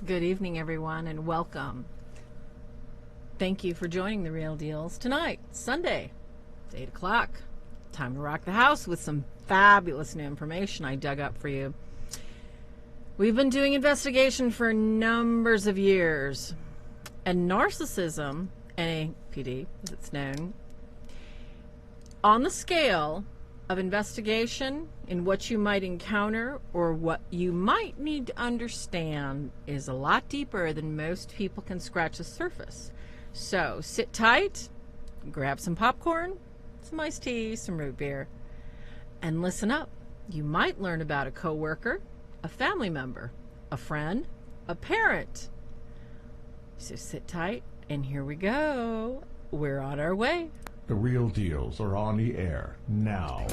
Good evening, everyone, and welcome. Thank you for joining The Real Deals. Tonight, Sunday, it's 8 o'clock. Time to rock the house with some fabulous new information I dug up for you. We've been doing investigation for numbers of years, and narcissism, NAPD, as it's known, on the scale of investigation in what you might encounter or what you might need to understand is a lot deeper than most people can scratch the surface. So sit tight, grab some popcorn, some iced tea, some root beer, and listen up. You might learn about a coworker, a family member, a friend, a parent. So sit tight, and here we go. We're on our way. The Real Deals are on the air now.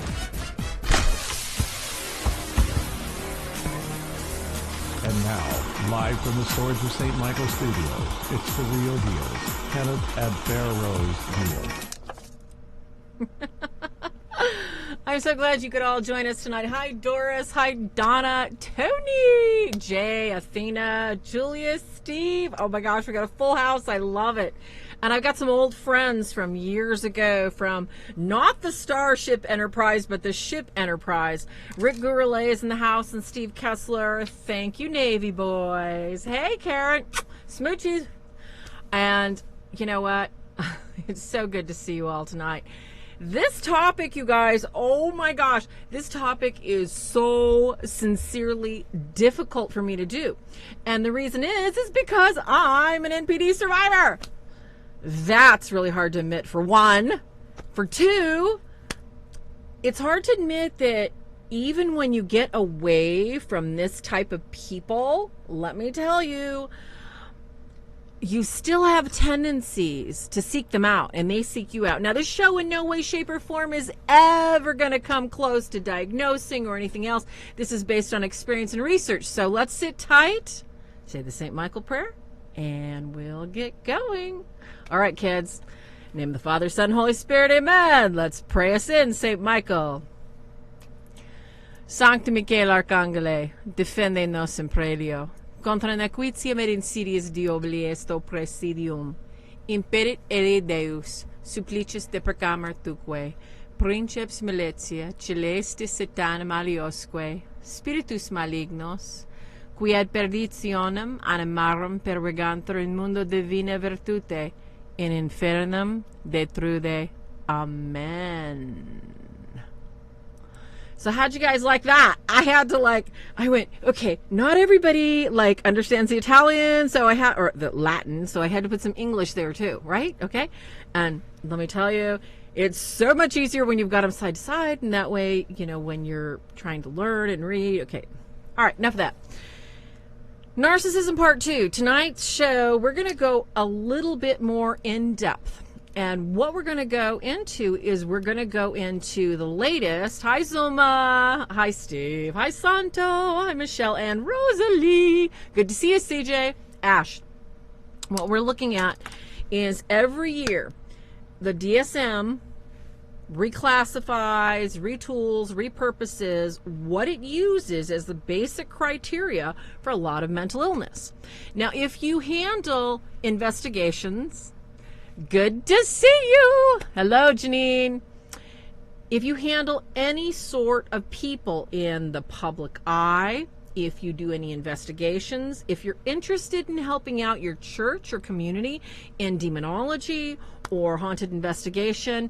And now, live from the Swords of St. Michael Studios, it's The Real Deals. Kenneth at Fair Rose Deal. I'm so glad you could all join us tonight. Hi, Doris. Hi, Donna, Tony, Jay, Athena, Julius, Steve. Oh my gosh, we got a full house. I love it. And I've got some old friends from years ago from not the Starship Enterprise, but the Ship Enterprise. Rick Gourelet is in the house and Steve Kessler. Thank you, Navy boys. Hey, Karen. Smoochies. And you know what? It's so good to see you all tonight. This topic, you guys, oh my gosh, this topic is so sincerely difficult for me to do. And the reason is because I'm an NPD survivor. That's really hard to admit, for one. For two, it's hard to admit that even when you get away from this type of people, let me tell you, you still have tendencies to seek them out, and they seek you out. Now, this show in no way, shape, or form is ever going to come close to diagnosing or anything else. This is based on experience and research. So let's sit tight, say the St. Michael prayer, and we'll get going. All right, kids. In the name of the Father, Son, Holy Spirit, amen. Let's pray us in, St. Michael. Sancte Michael Arcangele, defende nos in predio. Contra nequitiam et insidias diaboli est presidium. Imperit ere Deus, supplicis de precamur tuque. Princeps militia, celestis et animaliosque. Spiritus malignos, qui ad perditionem animarum pervegantur in mundo divina virtute, in infernum detrude. Amen. So how'd you guys like that? I went, okay, not everybody understands the Italian, or the Latin, so I had to put some English there too, right? Okay. And let me tell you, it's so much easier when you've got them side to side, and that way, when you're trying to learn and read. Okay. All right, enough of that. Narcissism Part 2. Tonight's show, we're going to go a little bit more in depth. And what we're going to go into is we're going to go into the latest. Hi, Zuma. Hi, Steve. Hi, Santo. Hi, Michelle and Rosalie. Good to see you, CJ. Ash. What we're looking at is every year the DSM reclassifies, retools, repurposes what it uses as the basic criteria for a lot of mental illness. Now, if you handle investigations, good to see you. Hello, Janine. If you handle any sort of people in the public eye, if you do any investigations, if you're interested in helping out your church or community in demonology or haunted investigation,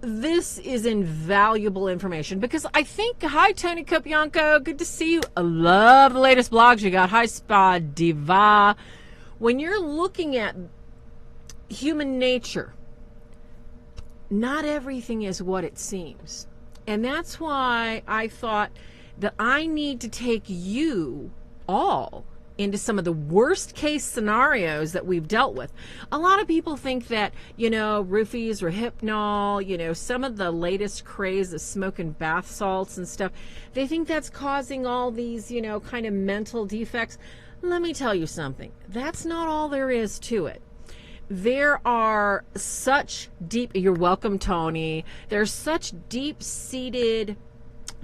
this is invaluable information, because I think, hi, Tony Copianco, good to see you. I love the latest blogs you got. Hi, Spa Diva. When you're looking at human nature, not everything is what it seems. And that's why I thought that I need to take you all into some of the worst case scenarios that we've dealt with. A lot of people think that, roofies or hypnol, some of the latest craze of smoking bath salts and stuff, they think that's causing all these, kind of mental defects. Let me tell you something. That's not all there is to it. There are such deep, you're welcome, Tony. There's such deep-seated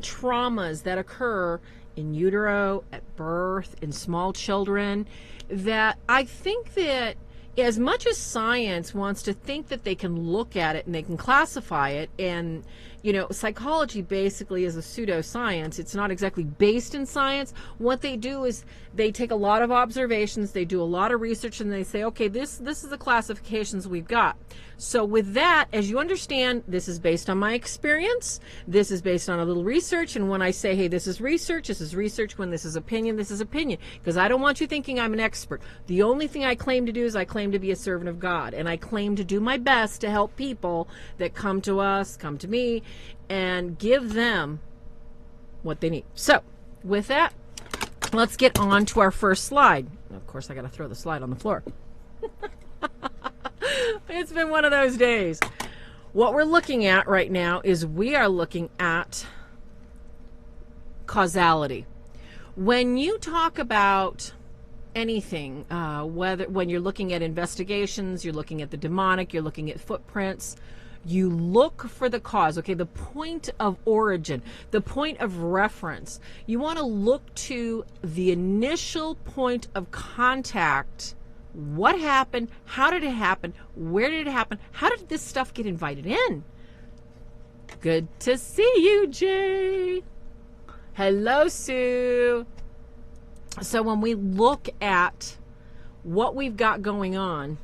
traumas that occur in utero, at birth, in small children, that I think that as much as science wants to think that they can look at it and they can classify it, and psychology basically is a pseudoscience. It's not exactly based in science. What they do is they take a lot of observations, they do a lot of research, and they say, okay, this is the classifications we've got. So with that, as you understand, this is based on my experience, this is based on a little research, and when I say, hey, this is research, when this is opinion, because I don't want you thinking I'm an expert. The only thing I claim to do is I claim to be a servant of God, and I claim to do my best to help people that come to me, and give them what they need. So with that, let's get on to our first slide. Of course, I got to throw the slide on the floor. It's been one of those days. What we're looking at right now is we are looking at causality. When you talk about anything, when you're looking at investigations, you're looking at the demonic, you're looking at footprints, you look for the cause, okay, the point of origin, the point of reference. You want to look to the initial point of contact. What happened? How did it happen? Where did it happen? How did this stuff get invited in? Good to see you, Jay. Hello, Sue. So when we look at what we've got going on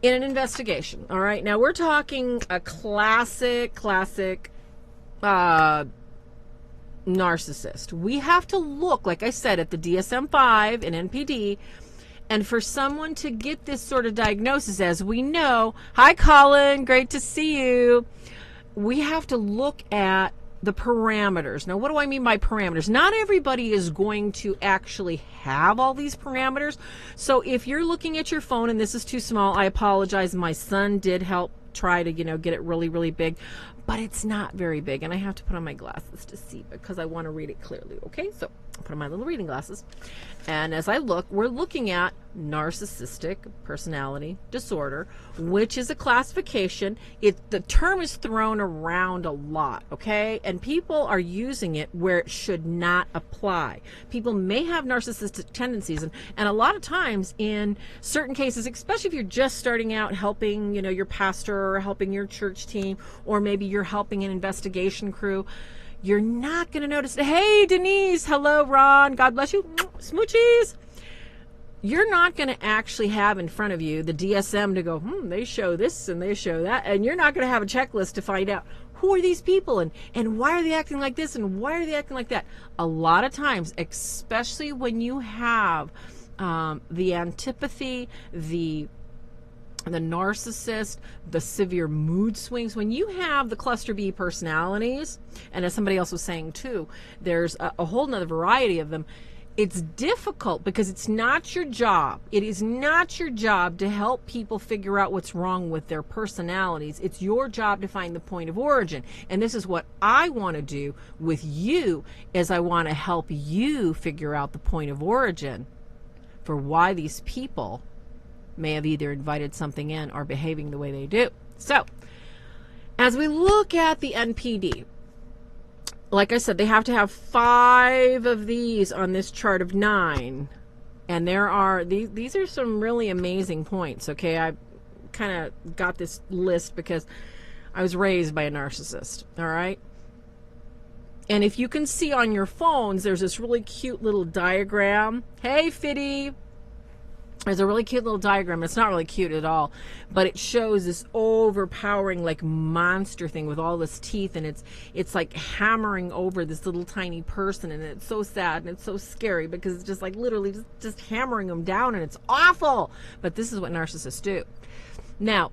in an investigation, all right, now we're talking a classic narcissist. We have to look, like I said, at the DSM-5 and NPD, and for someone to get this sort of diagnosis, as we know, hi Colin, great to see you, we have to look at the parameters. Now, what do I mean by parameters? Not everybody is going to actually have all these parameters. So if you're looking at your phone and this is too small, I apologize. My son did help try to, get it really, really big, but it's not very big. And I have to put on my glasses to see because I want to read it clearly. Okay, so I'll put on my little reading glasses. And as I look, we're looking at narcissistic personality disorder, which is a classification. The term is thrown around a lot, okay? And people are using it where it should not apply. People may have narcissistic tendencies, and a lot of times in certain cases, especially if you're just starting out helping, your pastor or helping your church team, or maybe you're helping an investigation crew, you're not going to notice. Hey, Denise. Hello, Ron. God bless you. Smoochies. You're not going to actually have in front of you the DSM to go, they show this and they show that. And you're not going to have a checklist to find out who are these people and why are they acting like this and why are they acting like that. A lot of times, especially when you have the antipathy, the narcissist, the severe mood swings, when you have the cluster B personalities, and as somebody else was saying too, there's a whole nother variety of them. It's difficult because it's not your job. It is not your job to help people figure out what's wrong with their personalities. It's your job to find the point of origin. And this is what I want to do with you, is I want to help you figure out the point of origin for why these people may have either invited something in or behaving the way they do. So, as we look at the NPD, like I said, they have to have 5 of these on this chart of 9. And there are, these are some really amazing points, okay? I kind of got this list because I was raised by a narcissist, all right? And if you can see on your phones, there's this really cute little diagram. Hey, Fitty! There's a really cute little diagram. It's not really cute at all, but it shows this overpowering, like, monster thing with all this teeth, and it's like hammering over this little tiny person, and it's so sad and it's so scary because it's just like literally just hammering them down, and it's awful. But this is what narcissists do. Now,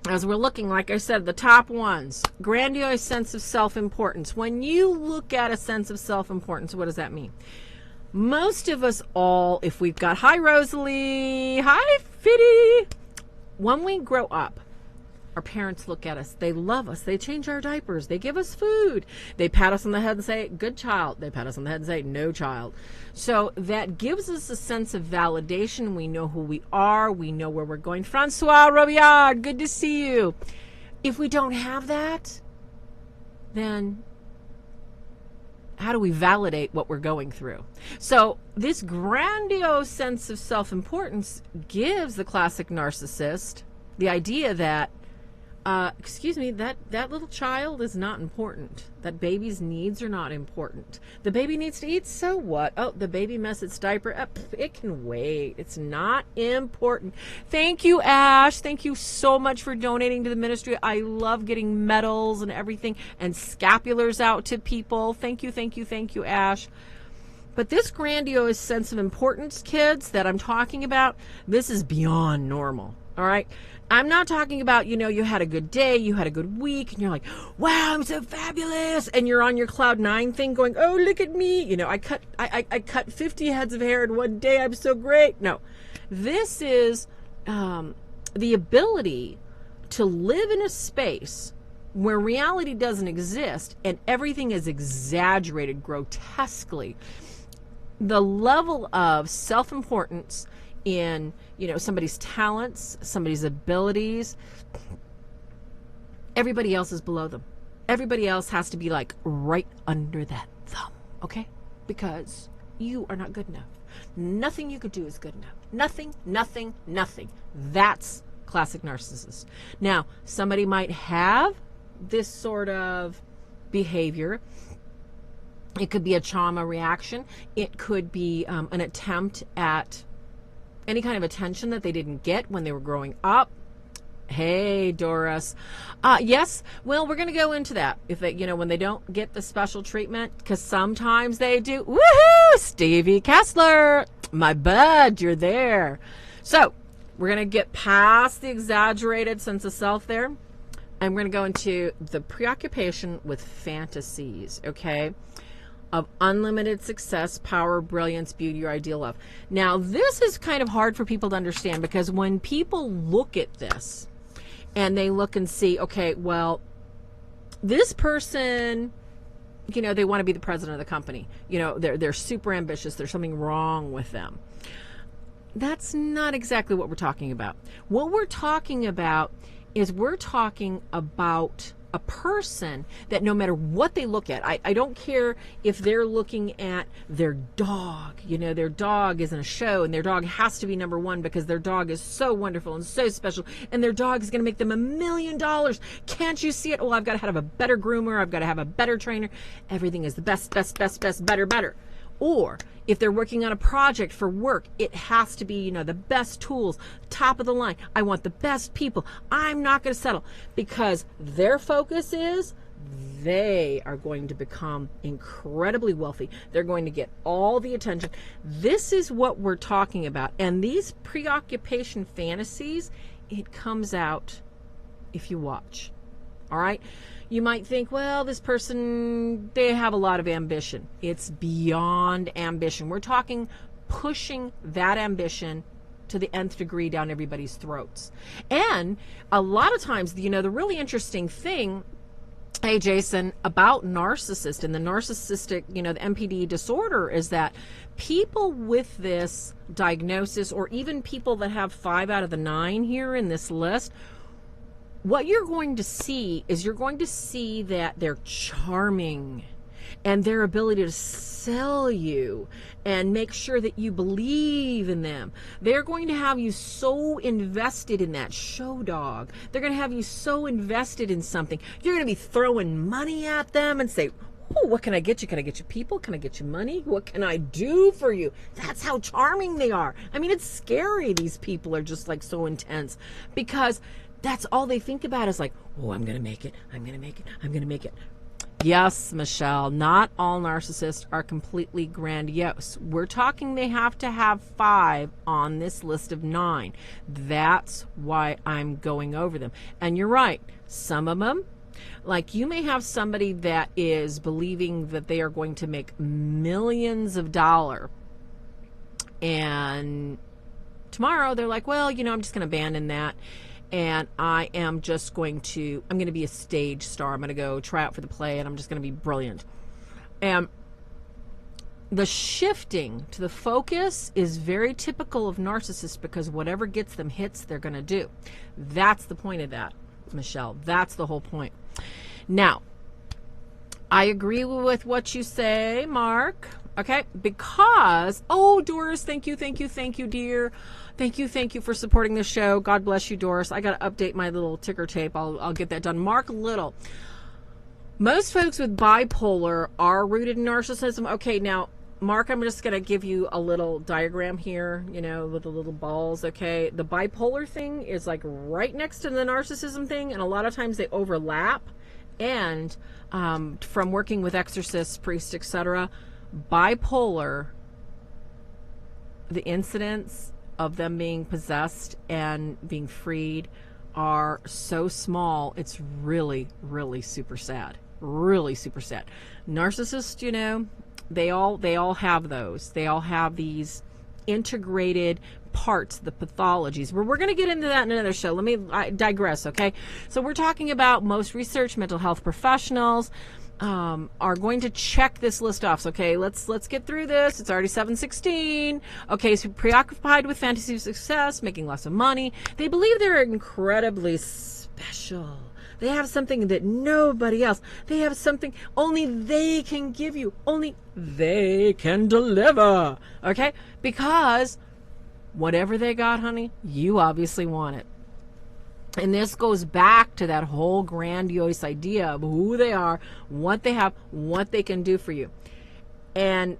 as we're looking, like I said, the top ones, grandiose sense of self-importance. When you look at a sense of self-importance, what does that mean? Most of us all, if we've got, hi Rosalie, hi Fitty, when we grow up, our parents look at us, they love us, they change our diapers, they give us food, they pat us on the head and say, good child, they pat us on the head and say, no child. So that gives us a sense of validation. We know who we are, we know where we're going. Francois Robillard, good to see you. If we don't have that, then how do we validate what we're going through? So this grandiose sense of self-importance gives the classic narcissist the idea that, that little child is not important. That baby's needs are not important. The baby needs to eat, so what? Oh, the baby messed its diaper. It can wait. It's not important. Thank you, Ash. Thank you so much for donating to the ministry. I love getting medals and everything and scapulars out to people. Thank you, Ash. But this grandiose sense of importance, kids, that I'm talking about, this is beyond normal. All right? I'm not talking about, you had a good day, you had a good week, and you're like, wow, I'm so fabulous. And you're on your cloud 9 thing going, oh, look at me. I cut 50 heads of hair in one day. I'm so great. No, this is the ability to live in a space where reality doesn't exist and everything is exaggerated grotesquely. The level of self-importance in somebody's talents, somebody's abilities, everybody else is below them. Everybody else has to be like right under that thumb, okay? Because you are not good enough. Nothing you could do is good enough. Nothing. That's classic narcissist. Now, somebody might have this sort of behavior. It could be a trauma reaction. It could be an attempt at any kind of attention that they didn't get when they were growing up. Hey, Doris. Yes, well, we're going to go into that. If they, when they don't get the special treatment, because sometimes they do. Woohoo! Stevie Kessler, my bud, you're there. So we're going to get past the exaggerated sense of self there. And we're going to go into the preoccupation with fantasies, okay? Of unlimited success, power, brilliance, beauty, or ideal love. Now, this is kind of hard for people to understand because when people look at this and they look and see, okay, well, this person, they want to be the president of the company. They're super ambitious. There's something wrong with them. That's not exactly what we're talking about. What we're talking about is we're talking about a person that no matter what they look at, I don't care if they're looking at their dog, their dog is in a show and their dog has to be number one because their dog is so wonderful and so special and their dog is going to make them $1 million. Can't you see it? Oh, I've got to have a better groomer. I've got to have a better trainer. Everything is the best, better. Or if they're working on a project for work, it has to be, the best tools, top of the line. I want the best people. I'm not going to settle because their focus is they are going to become incredibly wealthy. They're going to get all the attention. This is what we're talking about. And these preoccupation fantasies, it comes out if you watch. All right? You might think, well, this person, they have a lot of ambition. It's beyond ambition. We're talking pushing that ambition to the nth degree down everybody's throats. And a lot of times, the really interesting thing, hey, Jason, about narcissist and the narcissistic, the NPD disorder is that people with this diagnosis, or even people that have 5 out of the 9 here in this list, what you're going to see is you're going to see that they're charming and their ability to sell you and make sure that you believe in them. They're going to have you so invested in that show dog. They're going to have you so invested in something. You're going to be throwing money at them and say, oh, what can I get you? Can I get you people? Can I get you money? What can I do for you? That's how charming they are. I mean, it's scary. These people are just like so intense because that's all they think about is like, oh, I'm going to make it. I'm going to make it. I'm going to make it. Yes, Michelle, not all narcissists are completely grandiose. We're talking they have to have 5 on this list of 9. That's why I'm going over them. And you're right. Some of them, like you may have somebody that is believing that they are going to make millions of dollars. And tomorrow they're like, well, I'm just going to abandon that. And I'm going to be a stage star. I'm going to go try out for the play and I'm just going to be brilliant. And the shifting to the focus is very typical of narcissists because whatever gets them hits, they're going to do. That's the point of that, Michelle. That's the whole point. Now, I agree with what you say, Mark. Okay, because, oh, Doris, thank you, dear. Thank you for supporting the show. God bless you, Doris. I got to update my little ticker tape. I'll get that done. Mark Little. Most folks with bipolar are rooted in narcissism. Okay, now, Mark, I'm just going to give you a little diagram here, you know, with the little balls, okay? The bipolar thing is like right next to the narcissism thing, and a lot of times they overlap. And from working with exorcists, priests, etc., bipolar, the incidents of them being possessed and being freed are so small, it's really, really super sad. Really super sad. Narcissists, you know, they all have those. They all have these integrated parts, the pathologies. We're going to get into that in another show. I digress, okay? So we're talking about most research, mental health professionals are going to check this list off. So, okay, let's get through this. It's already 7:16. Okay, so preoccupied with fantasy of success, making lots of money. They believe they're incredibly special. They have something that nobody else. They have something only they can give you. Only they can deliver. Okay? Because whatever they got, honey, you obviously want it. And this goes back to that whole grandiose idea of who they are, what they have, what they can do for you. And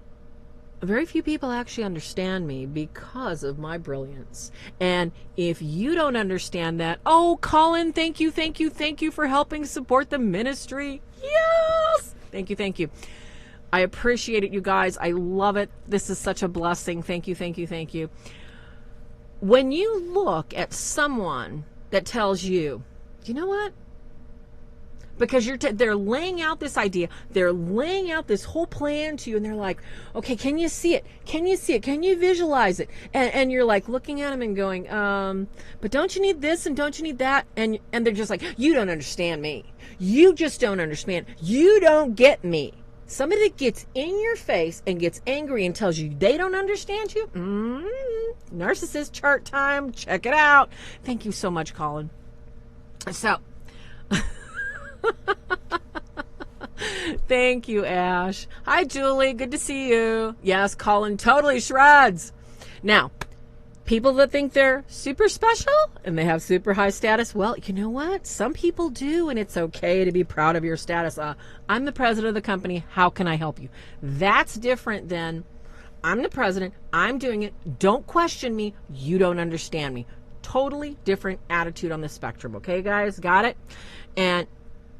very few people actually understand me because of my brilliance. And if you don't understand that, oh, Colin, thank you for helping support the ministry. Yes! Thank you. I appreciate it, you guys. I love it. This is such a blessing. Thank you. When you look at someone that tells you, you know what? Because they're laying out this idea, they're laying out this whole plan to you, and they're like, okay, can you see it? Can you visualize it? And you're like looking at them and going, but don't you need this and don't you need that? And they're just like, you don't understand me. You just don't understand. You don't get me. Somebody that gets in your face and gets angry and tells you they don't understand you. Narcissist chart time. Check it out. Thank you so much, Colin. So, thank you, Ash. Hi, Julie. Good to see you. Yes, Colin totally shreds. Now, people that think they're super special and they have super high status, well, you know what? Some people do, and it's okay to be proud of your status. I'm the president of the company. How can I help you? That's different than I'm the president. I'm doing it. Don't question me. You don't understand me. Totally different attitude on the spectrum. Okay, guys? Got it? And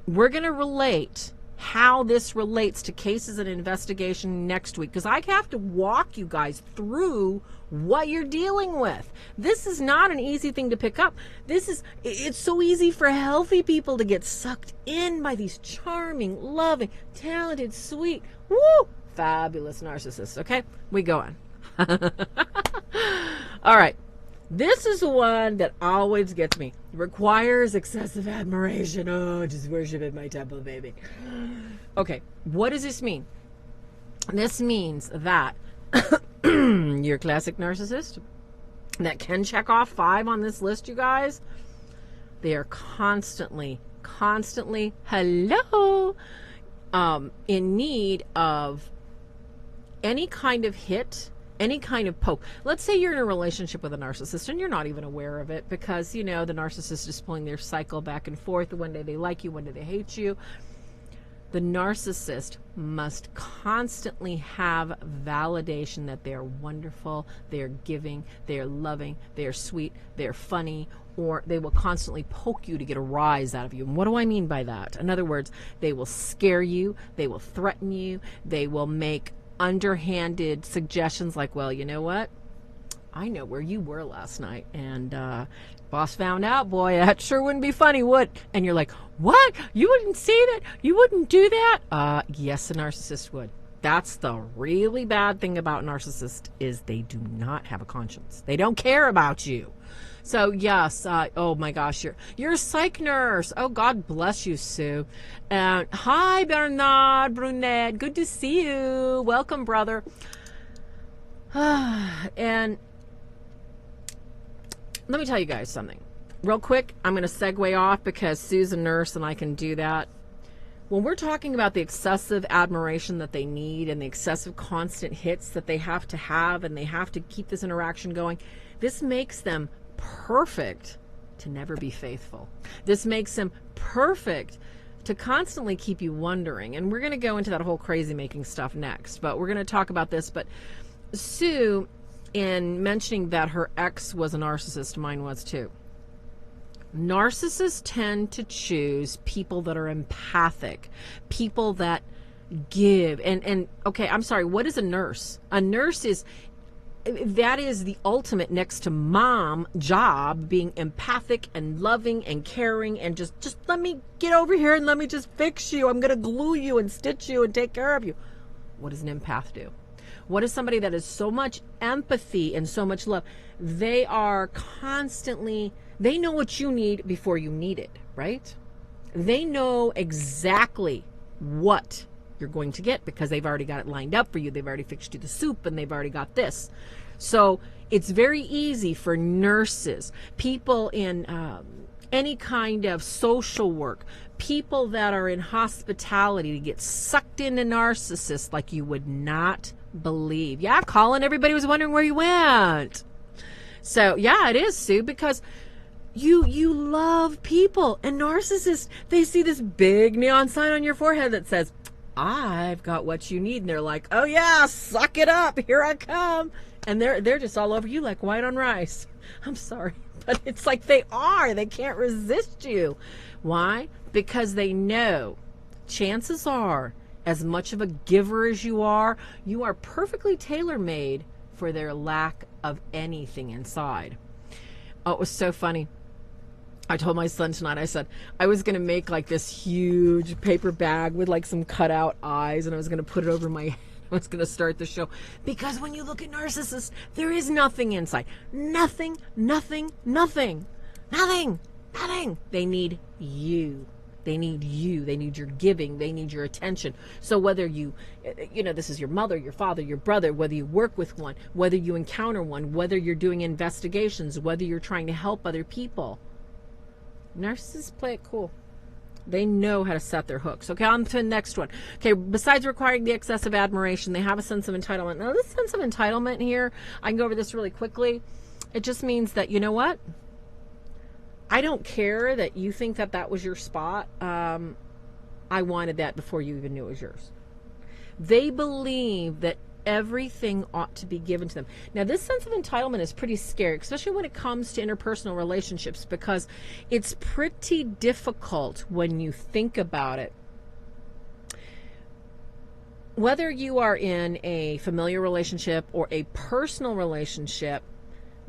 we're going to relate how this relates to cases and investigation next week, because I have to walk you guys through what you're dealing with. This is not an easy thing to pick up. It's so easy for healthy people to get sucked in by these charming, loving, talented, sweet, fabulous narcissists. Okay, we go on. All right. This is the one that always gets me. Requires excessive admiration. Oh, just worship at my temple, baby. Okay, what does this mean? This means that you're a classic narcissist that can check off 5 on this list, you guys. They are constantly, hello, in need of any kind of hit, any kind of poke. Let's say you're in a relationship with a narcissist and you're not even aware of it because, you know, the narcissist is pulling their cycle back and forth. One day they like you, one day they hate you. The narcissist must constantly have validation that they're wonderful, they're giving, they're loving, they're sweet, they're funny, or they will constantly poke you to get a rise out of you. And what do I mean by that? In other words, they will scare you, they will threaten you, they will make underhanded suggestions like, well, you know what? I know where you were last night, and boss found out, boy, that sure wouldn't be funny, would? And you're like, what? You wouldn't say that? You wouldn't do that? Yes, a narcissist would. That's the really bad thing about narcissists is they do not have a conscience. They don't care about you. So yes, oh my gosh, you're a psych nurse. Oh, God bless you, Sue. And hi, Bernard Brunet. Good to see you. Welcome, brother. And let me tell you guys something real quick. I'm going to segue off because Sue's a nurse and I can do that. when we're talking about the excessive admiration that they need and the excessive constant hits that they have to have, and they have to keep this interaction going, this makes them perfect to never be faithful. This makes them perfect to constantly keep you wondering. And we're going to go into that whole crazy making stuff next, but we're going to talk about this. But Sue, in mentioning that her ex was a narcissist, mine was too. Narcissists tend to choose people that are empathic, people that give. And okay, I'm sorry, what is a nurse? A nurse is, that is the ultimate next to mom job, being empathic and loving and caring, and just let me get over here and let me just fix you. I'm going to glue you and stitch you and take care of you. What does an empath do? What is somebody that has so much empathy and so much love? They are constantly, they know what you need before you need it, right? They know exactly what you're going to get because they've already got it lined up for you. They've already fixed you the soup, and they've already got this. So it's very easy for nurses, people in any kind of social work, people that are in hospitality, to get sucked into narcissists like you would not believe. Yeah, Colin, everybody was wondering where you went. So yeah, it is, Sue, because you love people, and narcissists, they see this big neon sign on your forehead that says, I've got what you need. And they're like, oh yeah, suck it up, here I come. And they're just all over you like white on rice. I'm sorry, but it's like they can't resist you. Why? Because they know, chances are, as much of a giver as you are perfectly tailor-made for their lack of anything inside. Oh, it was so funny. I told my son tonight, I said, I was going to make like this huge paper bag with like some cutout eyes, and I was going to put it over my head. I was going to start the show. Because when you look at narcissists, there is nothing inside. Nothing, nothing, nothing. Nothing, nothing. They need you. They need you. They need your giving. They need your attention. So whether this is your mother, your father, your brother, whether you work with one, whether you encounter one, whether you're doing investigations, whether you're trying to help other people, narcissists play it cool. They know how to set their hooks. Okay, on to the next one. Okay, besides requiring the excessive admiration, they have a sense of entitlement. Now, this sense of entitlement here, I can go over this really quickly. It just means that, you know what? I don't care that you think that that was your spot. I wanted that before you even knew it was yours. They believe that everything ought to be given to them. Now, this sense of entitlement is pretty scary, especially when it comes to interpersonal relationships, because it's pretty difficult when you think about it. Whether you are in a familiar relationship or a personal relationship,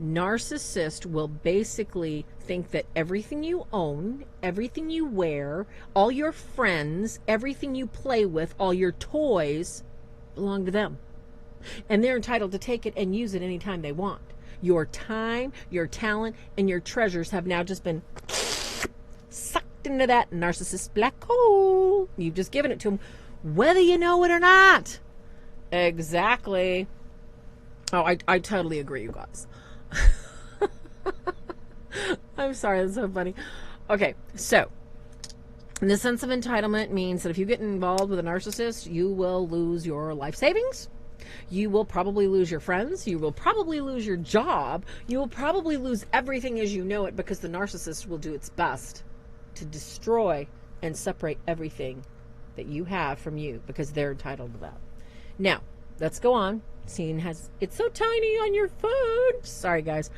narcissist will basically think that everything you own, everything you wear, all your friends, everything you play with, all your toys belong to them. And they're entitled to take it and use it anytime they want. Your time, your talent, and your treasures have now just been sucked into that narcissist black hole. You've just given it to them, whether you know it or not. Exactly. Oh, I totally agree, you guys. I'm sorry, that's so funny. Okay, so the sense of entitlement means that if you get involved with a narcissist, you will lose your life savings. You will probably lose your friends. You will probably lose your job. You will probably lose everything as you know it, because the narcissist will do its best to destroy and separate everything that you have from you, because they're entitled to that. Now, let's go on. Scene has, it's so tiny on your phone. Sorry, guys.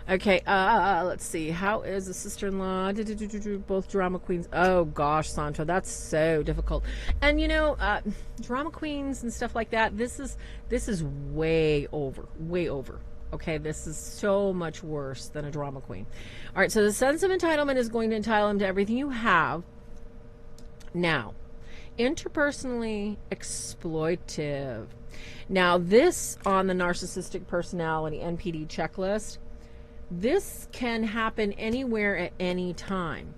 Okay, let's see. How is the sister-in-law? Both drama queens. Oh, gosh, Sandra, that's so difficult. And, drama queens and stuff like that, this is way over. Okay, this is so much worse than a drama queen. All right, so the sense of entitlement is going to entitle them to everything you have. Now, interpersonally exploitive. Now, this on the narcissistic personality NPD checklist, this can happen anywhere at any time.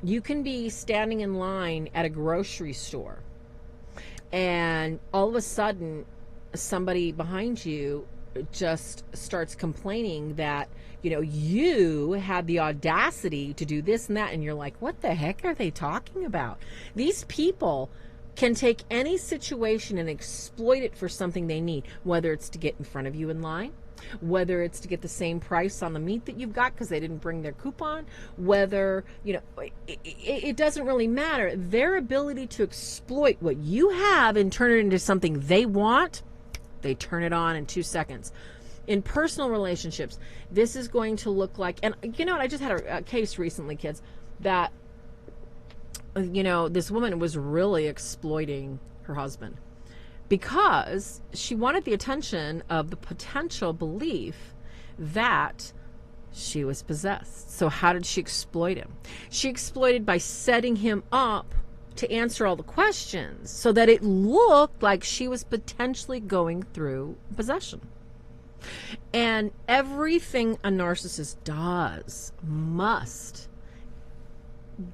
You can be standing in line at a grocery store, and all of a sudden, somebody behind you just starts complaining that, you had the audacity to do this and that. And you're like, what the heck are they talking about? These people can take any situation and exploit it for something they need, whether it's to get in front of you in line, whether it's to get the same price on the meat that you've got because they didn't bring their coupon, whether, it doesn't really matter. Their ability to exploit what you have and turn it into something they want, they turn it on in 2 seconds. In personal relationships, this is going to look like, and I just had a case recently, kids, that this woman was really exploiting her husband because she wanted the attention of the potential belief that she was possessed. So how did she exploit him? She exploited by setting him up to answer all the questions so that it looked like she was potentially going through possession. And everything a narcissist does must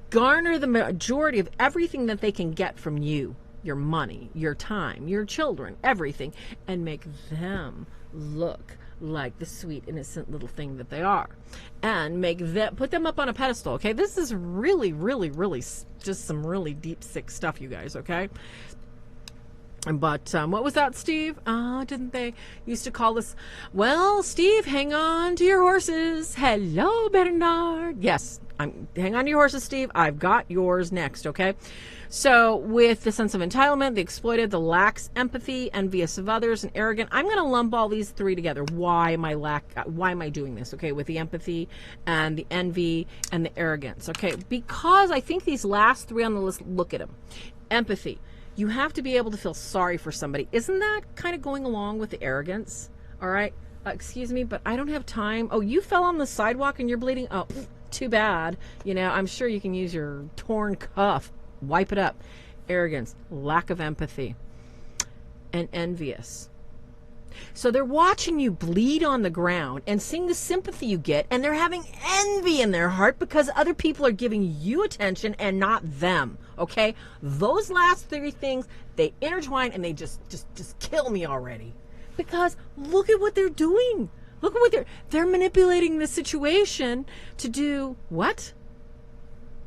garner the majority of everything that they can get from you, your money, your time, your children, everything, and make them look like the sweet, innocent little thing that they are, and put them up on a pedestal. Okay, this is really, really, really just some really deep, sick stuff, you guys. Okay. But what was that, Steve? Didn't they used to call this? Well, Steve, hang on to your horses. Hello, Bernard. Yes, hang on to your horses, Steve. I've got yours next, okay? So with the sense of entitlement, the exploited, the lacks empathy, envious of others, and arrogant, I'm going to lump all these three together. Why am I doing this, okay, with the empathy and the envy and the arrogance, okay? Because I think these last three on the list, look at them. Empathy. You have to be able to feel sorry for somebody. Isn't that kind of going along with the arrogance? All right. Excuse me, but I don't have time. Oh, you fell on the sidewalk and you're bleeding? Oh, too bad. I'm sure you can use your torn cuff. Wipe it up. Arrogance, lack of empathy, and envious. So they're watching you bleed on the ground and seeing the sympathy you get, and they're having envy in their heart because other people are giving you attention and not them. Okay? Those last three things, they intertwine and they just kill me already. Because look at what they're doing. Look at what they're manipulating the situation to do what?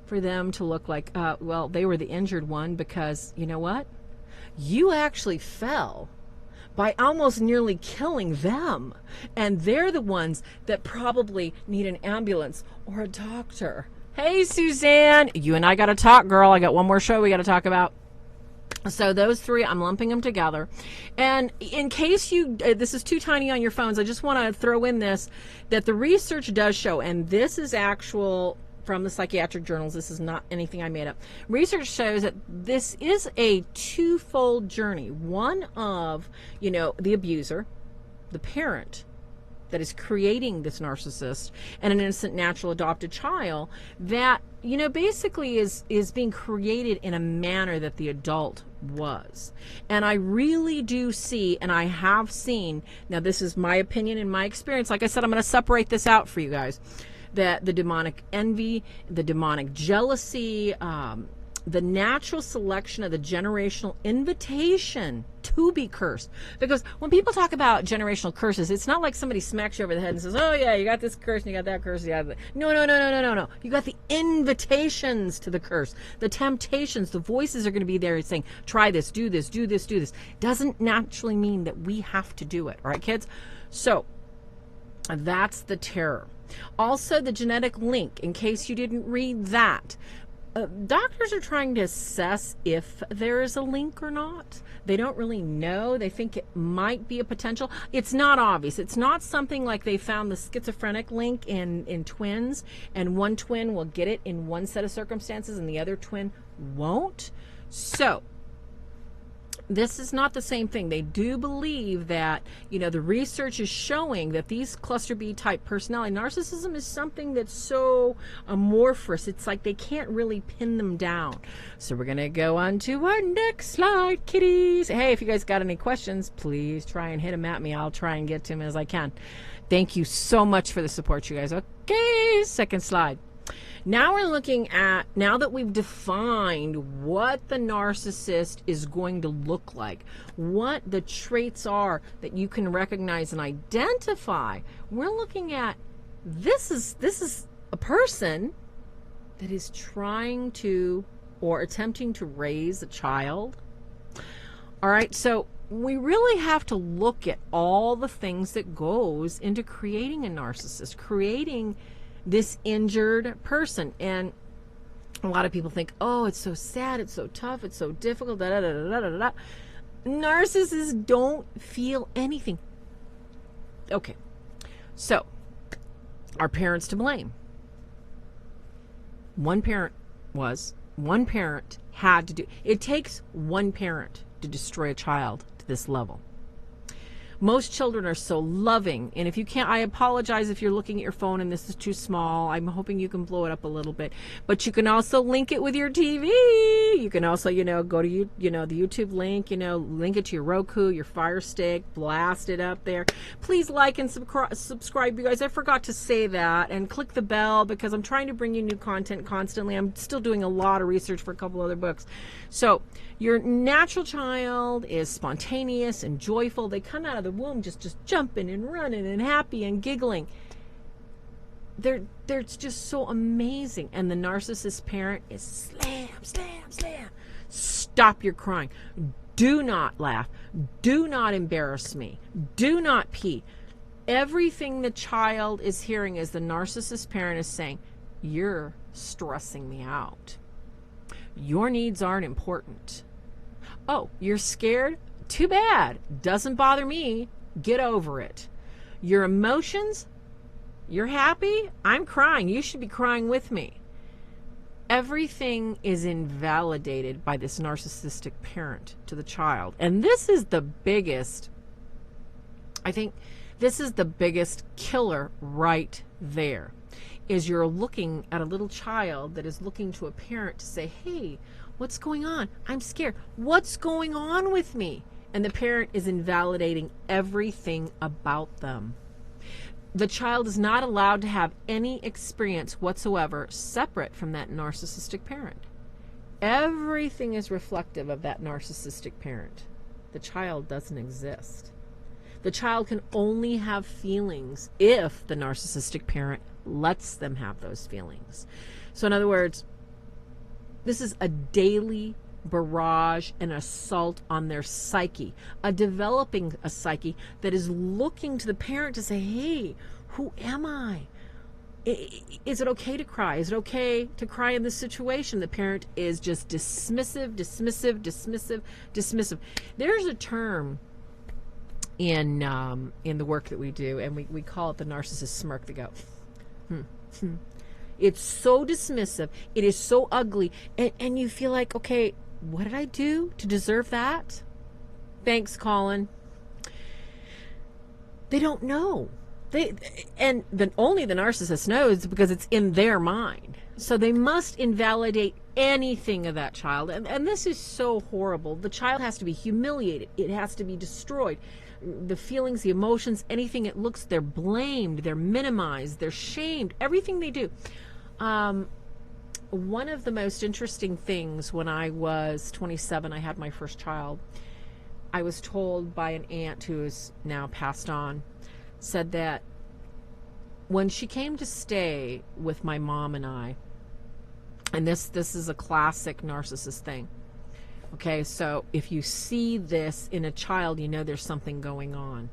For them to look like, they were the injured one because, you know what? You actually fell by almost nearly killing them. And they're the ones that probably need an ambulance or a doctor. Hey, Suzanne, you and I got to talk, girl. I got one more show we got to talk about. So those three, I'm lumping them together. And in case this is too tiny on your phones, I just want to throw in this, that the research does show, and this is actual from the psychiatric journals. This is not anything I made up. Research shows that this is a twofold journey. One of, the abuser, the parent that is creating this narcissist, and an innocent, natural, adopted child that, basically is being created in a manner that the adult was. And I really do see, and I have seen, now this is my opinion and my experience. Like I said, I'm going to separate this out for you guys. That the demonic envy, the demonic jealousy, the natural selection of the generational invitation to be cursed. Because when people talk about generational curses, it's not like somebody smacks you over the head and says, oh yeah, you got this curse and you got that curse. No. You got the invitations to the curse, the temptations, the voices are going to be there saying, try this, do this, do this, do this. Doesn't naturally mean that we have to do it. All right, kids? So that's the terror. Also, the genetic link, in case you didn't read that. Doctors are trying to assess if there is a link or not. They don't really know. They think it might be a potential. It's not obvious. It's not something like they found the schizophrenic link in twins, and one twin will get it in one set of circumstances and the other twin won't. So this is not the same thing. They do believe that, the research is showing that these cluster B type personality, narcissism is something that's so amorphous. It's like they can't really pin them down. So we're going to go on to our next slide, kiddies. Hey, if you guys got any questions, please try and hit them at me. I'll try and get to them as I can. Thank you so much for the support, you guys. Okay, second slide. Now we're looking at, now that we've defined what the narcissist is going to look like, what the traits are that you can recognize and identify, we're looking at this is a person that is trying to or attempting to raise a child. All right, so we really have to look at all the things that goes into creating a narcissist, creating this injured person. And a lot of people think, oh, it's so sad, it's so tough, it's so difficult, da da da da da da. Narcissists don't feel anything. Okay, so are parents to blame? One parent had to do it. Takes one parent to destroy a child to this level. Most children are so loving, and if you can't, I apologize if you're looking at your phone and this is too small. I'm hoping you can blow it up a little bit, but you can also link it with your TV. You can also, go to the YouTube link, link it to your Roku, your Fire Stick, blast it up there. Please like and subscribe, you guys. I forgot to say that, and click the bell because I'm trying to bring you new content constantly. I'm still doing a lot of research for a couple other books. So your natural child is spontaneous and joyful. They come out of the womb just jumping and running and happy and giggling. They're just so amazing. And the narcissist parent is slam, slam, slam. Stop your crying. Do not laugh. Do not embarrass me. Do not pee. Everything the child is hearing is the narcissist parent is saying, you're stressing me out. Your needs aren't important. Oh, you're scared? Too bad. Doesn't bother me. Get over it. Your emotions? You're happy? I'm crying. You should be crying with me. Everything is invalidated by this narcissistic parent to the child. And this is the biggest, I think this is the biggest killer right there, is you're looking at a little child that is looking to a parent to say, hey, what's going on? I'm scared. What's going on with me? And the parent is invalidating everything about them. The child is not allowed to have any experience whatsoever separate from that narcissistic parent. Everything is reflective of that narcissistic parent. The child doesn't exist. The child can only have feelings if the narcissistic parent lets them have those feelings. So in other words, this is a daily barrage and assault on their psyche, developing a psyche that is looking to the parent to say, hey, who am I? Is it okay to cry? Is it okay to cry in this situation? The parent is just dismissive. There's a term in the work that we do, and we call it the narcissist smirk. They go, It's so dismissive. It is so ugly. And you feel like, okay, what did I do to deserve that? Thanks, Colin. They don't know. Only the narcissist knows because it's in their mind. So they must invalidate anything of that child. And this is so horrible. The child has to be humiliated. It has to be destroyed. The feelings, the emotions, anything it looks, they're blamed, they're minimized, they're shamed, everything they do. One of the most interesting things when I was 27, I had my first child. I was told by an aunt who is now passed on, said that when she came to stay with my mom and I, and this is a classic narcissist thing. Okay, so if you see this in a child, you know there's something going on.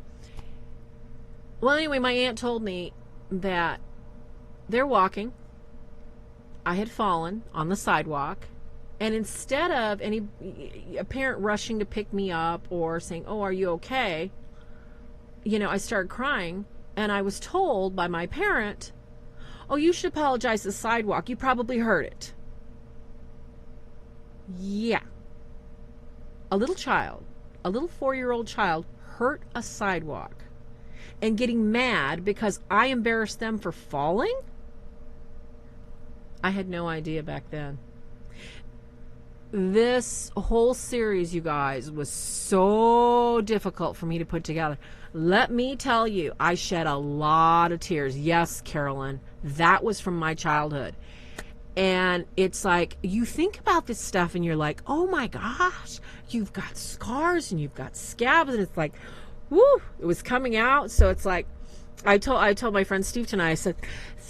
Well, anyway, my aunt told me that they're walking. I had fallen on the sidewalk, and instead of a parent rushing to pick me up or saying, oh, are you okay? I started crying, and I was told by my parent, oh, you should apologize to the sidewalk. You probably heard it. Yeah. A little child, a little 4-year-old child hurt a sidewalk and getting mad because I embarrassed them for falling? I had no idea back then. This whole series, you guys, was so difficult for me to put together. Let me tell you, I shed a lot of tears. Yes, Carolyn, that was from my childhood. And it's like, you think about this stuff and you're like, oh my gosh, you've got scars and you've got scabs, and it's like, woo, it was coming out. So it's like, I told my friend Steve tonight, I said,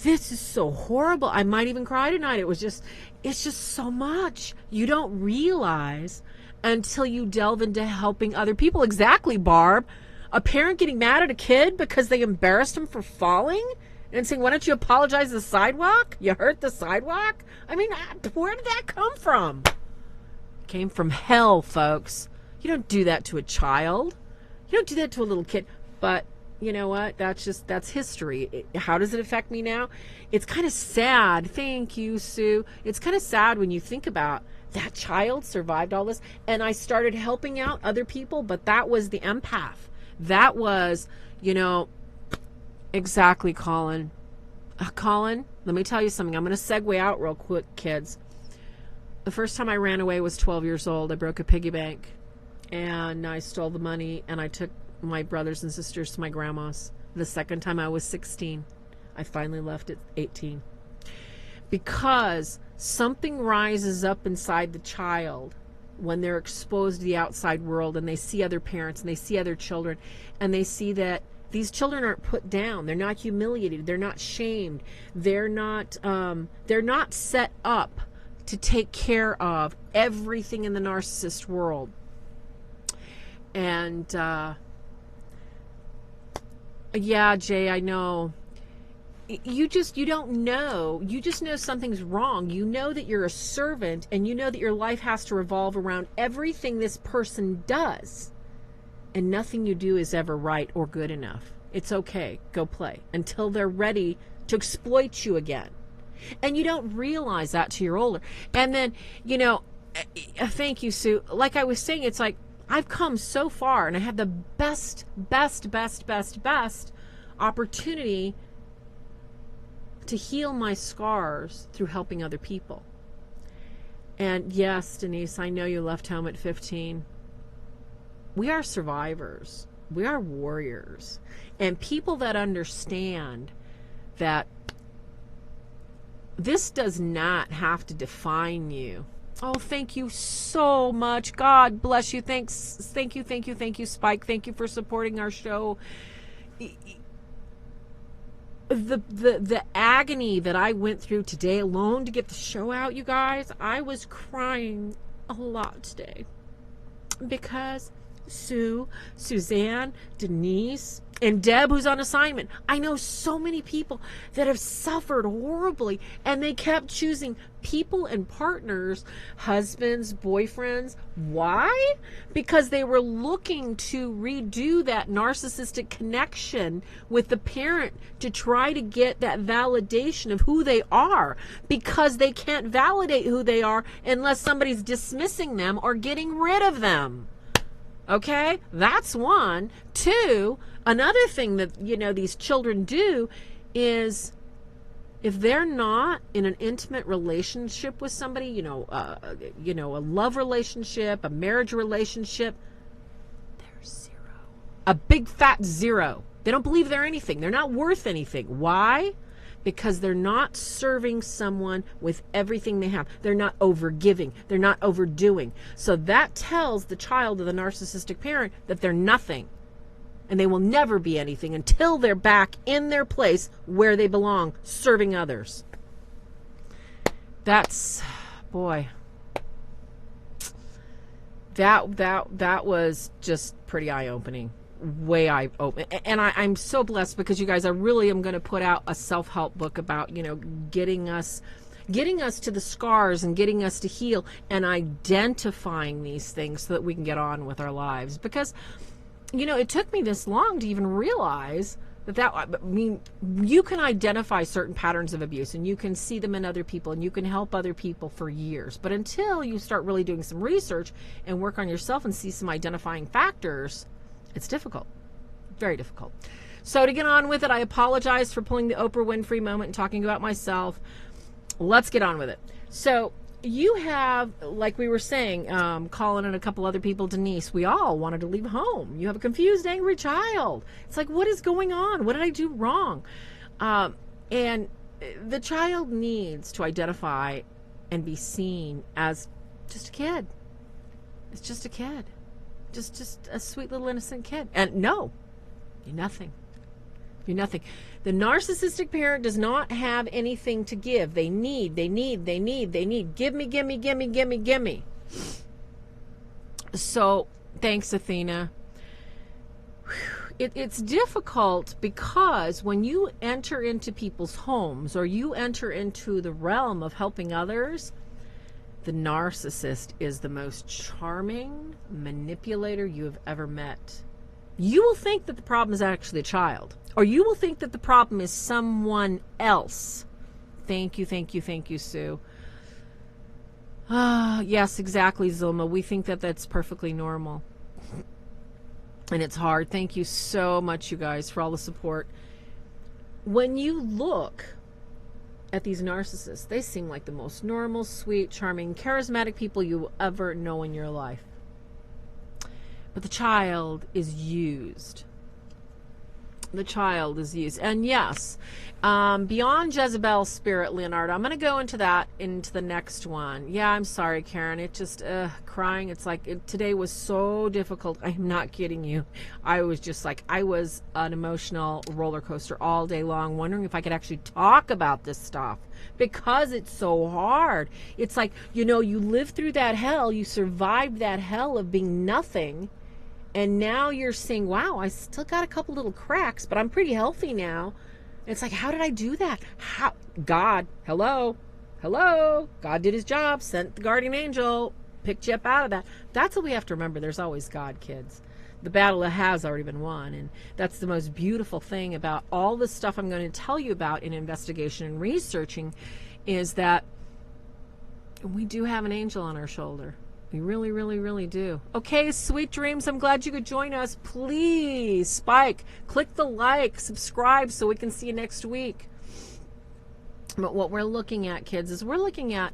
this is so horrible. I might even cry tonight. It's just so much. You don't realize until you delve into helping other people. Exactly, Barb. A parent getting mad at a kid because they embarrassed him for falling and saying, why don't you apologize to the sidewalk? You hurt the sidewalk? I mean, where did that come from? It came from hell, folks. You don't do that to a child. You don't do that to a little kid. But you know what? That's history. How does it affect me now? It's kind of sad. Thank you, Sue. It's kind of sad when you think about that child survived all this. And I started helping out other people, but that was the empath. That was, exactly, Colin. Colin, let me tell you something. I'm going to segue out real quick, kids. The first time I ran away was 12 years old. I broke a piggy bank, and I stole the money, and I took my brothers and sisters to my grandma's. The second time I was 16. I finally left at 18. Because something rises up inside the child when they're exposed to the outside world, and they see other parents and they see other children, and they see that these children aren't put down. They're not humiliated. They're not shamed. They're not set up to take care of everything in the narcissist world. And yeah, Jay, I know. You don't know. You just know something's wrong. You know that you're a servant, and you know that your life has to revolve around everything this person does. And nothing you do is ever right or good enough. It's okay. Go play until they're ready to exploit you again. And you don't realize that till you're older. And then, thank you, Sue. Like I was saying, it's like, I've come so far, and I have the best opportunity to heal my scars through helping other people. And yes, Denise, I know you left home at 15. We are survivors. We are warriors. And people that understand that this does not have to define you. Oh, thank you so much. God bless you. Thank you, Spike. Thank you for supporting our show. The agony that I went through today alone to get the show out, you guys, I was crying a lot today. Because Sue, Suzanne, Denise, and Deb, who's on assignment. I know so many people that have suffered horribly, and they kept choosing people and partners, husbands, boyfriends. Why? Because they were looking to redo that narcissistic connection with the parent to try to get that validation of who they are, because they can't validate who they are unless somebody's dismissing them or getting rid of them. Okay, that's one. Two, another thing that, these children do is, if they're not in an intimate relationship with somebody, a love relationship, a marriage relationship, they're zero. A big fat zero. They don't believe they're anything. They're not worth anything. Why? Because they're not serving someone with everything they have. They're not overgiving. They're not overdoing. So that tells the child of the narcissistic parent that they're nothing. And they will never be anything until they're back in their place where they belong, serving others. That's, boy, that was just pretty eye-opening. Way eye-opening. And I'm so blessed, because you guys, I really am going to put out a self-help book about, getting us to the scars and getting us to heal and identifying these things so that we can get on with our lives. Because, it took me this long to even realize you can identify certain patterns of abuse, and you can see them in other people, and you can help other people for years. But until you start really doing some research and work on yourself and see some identifying factors, it's difficult. Very difficult. So to get on with it, I apologize for pulling the Oprah Winfrey moment and talking about myself. Let's get on with it. So you have, like we were saying, Colin and a couple other people, Denise, we all wanted to leave home. You have a confused, angry child. It's like, what is going on? What did I do wrong? And the child needs to identify and be seen as just a kid. It's just a kid. Just a sweet little innocent kid. And no, you're nothing. You're nothing. The narcissistic parent does not have anything to give. They need. Give me. So, thanks, Athena. It's difficult because when you enter into people's homes or you enter into the realm of helping others, the narcissist is the most charming manipulator you have ever met. You will think that the problem is actually a child, or you will think that the problem is someone else. Thank you, Sue. Yes, exactly, Zulma. We think that that's perfectly normal. And it's hard. Thank you so much, you guys, for all the support. When you look at these narcissists, they seem like the most normal, sweet, charming, charismatic people you will ever know in your life. But the child is used. The child is used. And yes, beyond Jezebel's spirit, Leonardo, I'm going to go into that into the next one. Yeah, I'm sorry, Karen. It just, crying. It's like, today was so difficult. I'm not kidding you. I was an emotional roller coaster all day long, wondering if I could actually talk about this stuff because it's so hard. It's like, you lived through that hell. You survived that hell of being nothing. And now you're saying, wow, I still got a couple little cracks, but I'm pretty healthy now. And it's like, how did I do that? How? God, hello. God did his job, sent the guardian angel, picked you up out of that. That's what we have to remember. There's always God, kids. The battle has already been won. And that's the most beautiful thing about all the stuff I'm going to tell you about in investigation and researching is that we do have an angel on our shoulder. We really, really, really do. Okay, sweet dreams. I'm glad you could join us. Please, Spike, click the like, subscribe so we can see you next week. But what we're looking at, kids, is we're looking at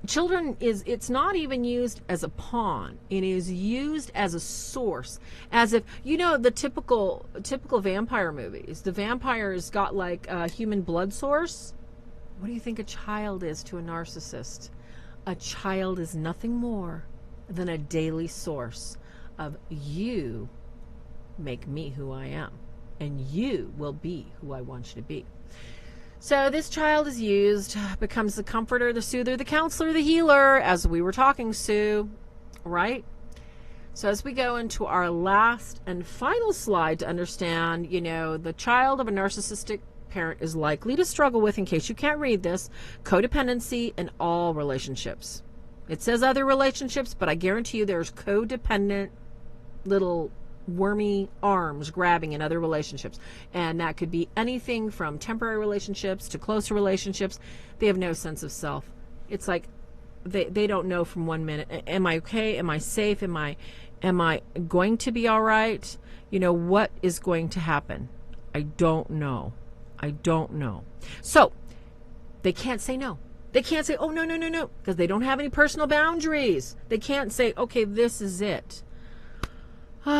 children it's not even used as a pawn. It is used as a source. As if, the typical vampire movies. The vampire's got like a human blood source. What do you think a child is to a narcissist? A child is nothing more than a daily source of you make me who I am, and you will be who I want you to be. So this child is used, becomes the comforter, the soother, the counselor, the healer, as we were talking, Sue, right? So as we go into our last and final slide to understand, the child of a narcissistic parent is likely to struggle with, in case you can't read this, codependency in all relationships. It says other relationships, but I guarantee you there's codependent little wormy arms grabbing in other relationships. And that could be anything from temporary relationships to closer relationships. They have no sense of self. It's like they don't know from 1 minute, am I okay? Am I safe? Am I going to be all right? What is going to happen? I don't know. So they can't say no. They can't say, oh, no, because they don't have any personal boundaries. They can't say, okay, this is it. So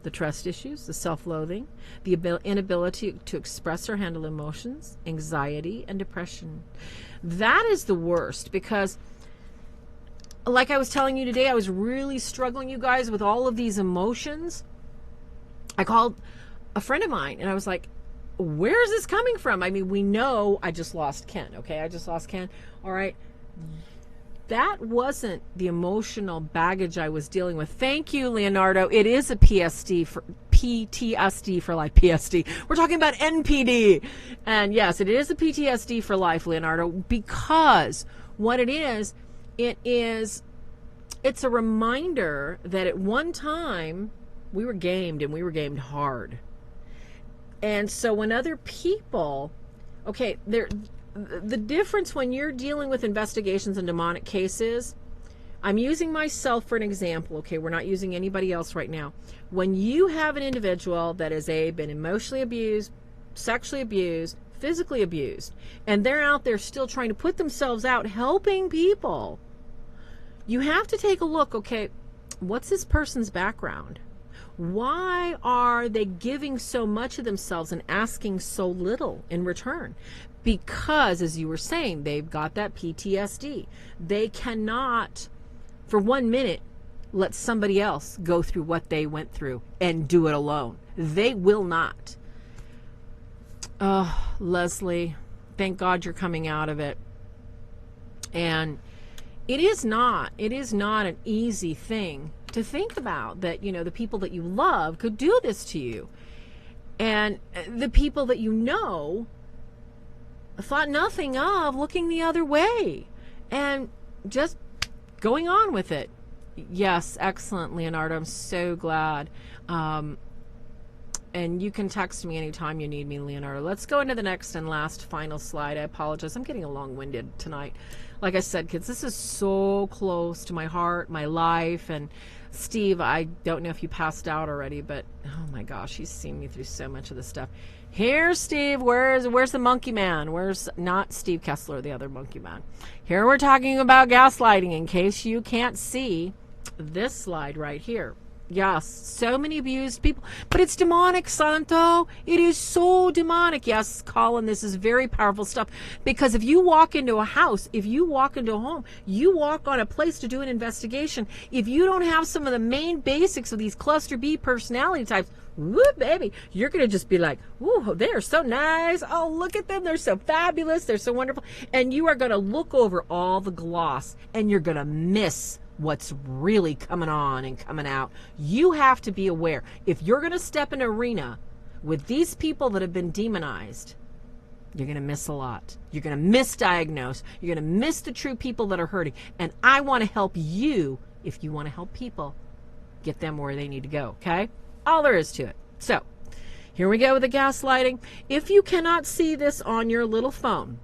the trust issues, the self-loathing, the inability to express or handle emotions, anxiety, and depression. That is the worst because, like I was telling you today, I was really struggling, you guys, with all of these emotions. I called a friend of mine and I was like, where is this coming from? I mean, we know I just lost Ken. Okay. I just lost Ken. All right. That wasn't the emotional baggage I was dealing with. Thank you, Leonardo. It is a PTSD for life. PSD. We're talking about NPD. And yes, it is a PTSD for life, Leonardo, because what it's a reminder that at one time we were gamed, and we were gamed hard. And so when other people, the difference when you're dealing with investigations and demonic cases, I'm using myself for an example, okay? We're not using anybody else right now. When you have an individual that has been emotionally abused, sexually abused, physically abused, and they're out there still trying to put themselves out helping people, you have to take a look, okay, what's this person's background? Why are they giving so much of themselves and asking so little in return? Because, as you were saying, they've got that PTSD. They cannot, for 1 minute, let somebody else go through what they went through and do it alone. They will not. Oh, Leslie, thank God you're coming out of it. And it is not an easy thing to think about, that, you know, the people that you love could do this to you. And the people that you know thought nothing of looking the other way and just going on with it. Yes, excellent, Leonardo. I'm so glad. And you can text me anytime you need me, Leonardo. Let's go into the next and last final slide. I apologize. I'm getting long-winded tonight. Like I said, kids, this is so close to my heart, my life. And Steve, I don't know if you passed out already, but oh my gosh, he's seen me through so much of this stuff. Here's Steve. Where's the monkey man? Where's not Steve Kessler, the other monkey man? Here we're talking about gaslighting, in case you can't see this slide right here. Yes, so many abused people, but it's demonic, Santo. It is so demonic. Yes, Colin, this is very powerful stuff, because if you walk into a house, if you walk into a home, you walk on a place to do an investigation, if you don't have some of the main basics of these cluster B personality types, woo, baby, you're going to just be like, ooh, they're so nice. Oh, look at them. They're so fabulous. They're so wonderful. And you are going to look over all the gloss, and you're going to miss what's really coming on and coming out. You have to be aware. If you're going to step in an arena with these people that have been demonized, you're going to miss a lot. You're going to misdiagnose. You're going to miss the true people that are hurting. And I want to help you, if you want to help people, get them where they need to go, okay? All there is to it. So, here we go with the gaslighting. If you cannot see this on your little phone,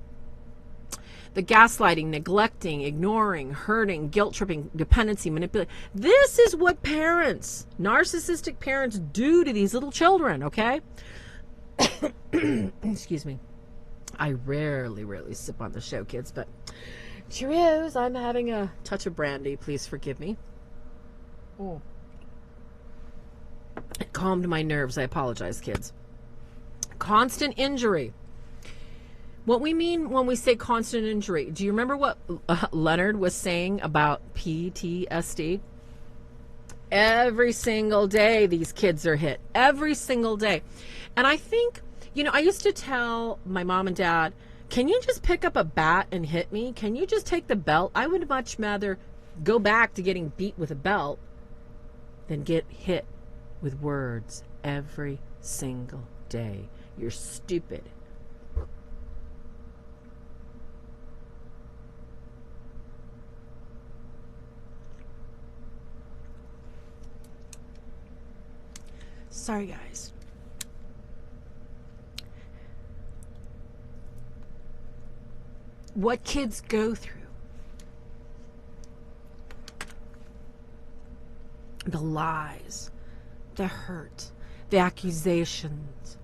the gaslighting, neglecting, ignoring, hurting, guilt-tripping, dependency, manipulation. This is what parents, narcissistic parents, do to these little children, okay? Excuse me. I rarely sip on the show, kids, but Cheerios, I'm having a touch of brandy. Please forgive me. Oh. It calmed my nerves. I apologize, kids. Constant injury. What we mean when we say constant injury, do you remember what Leonard was saying about PTSD? Every single day these kids are hit. Every single day. And I think, you know, I used to tell my mom and dad, can you just pick up a bat and hit me? Can you just take the belt? I would much rather go back to getting beat with a belt than get hit with words every single day. You're stupid. Sorry, guys. What kids go through. The lies, the hurt, the accusations.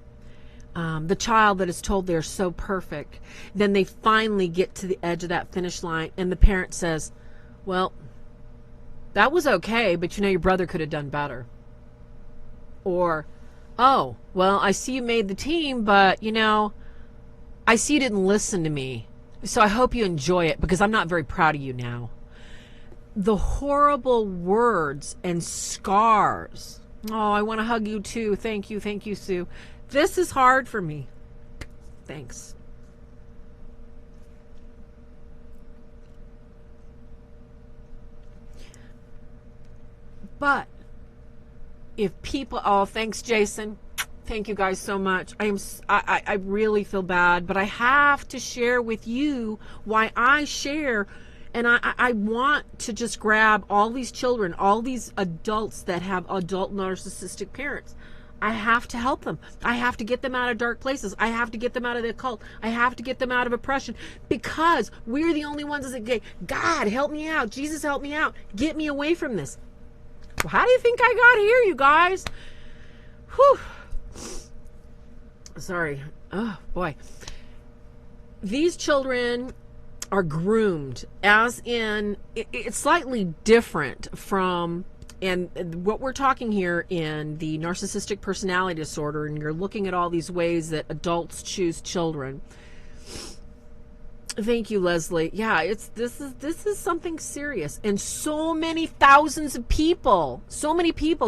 The child that is told they're so perfect. Then they finally get to the edge of that finish line, and the parent says, well, that was okay, but you know, your brother could have done better. Or, oh, well, I see you made the team, but, you know, I see you didn't listen to me. So I hope you enjoy it, because I'm not very proud of you now. The horrible words and scars. Oh, I want to hug you too. Thank you, Sue. This is hard for me. Thanks. But if people, oh, thanks, Jason. Thank you guys so much. I really feel bad, but I have to share with you why I share. And I want to just grab all these children, all these adults that have adult narcissistic parents. I have to help them. I have to get them out of dark places. I have to get them out of the occult. I have to get them out of oppression, because we're the only ones that get, God, help me out. Jesus, help me out. Get me away from this. Well, how do you think I got here, you guys? Whew. Sorry. Oh, boy. These children are groomed, as in, it's slightly different from And what we're talking here in the narcissistic personality disorder, and you're looking at all these ways that adults choose children. Thank you, Leslie. Yeah, this is something serious, and so many thousands of people,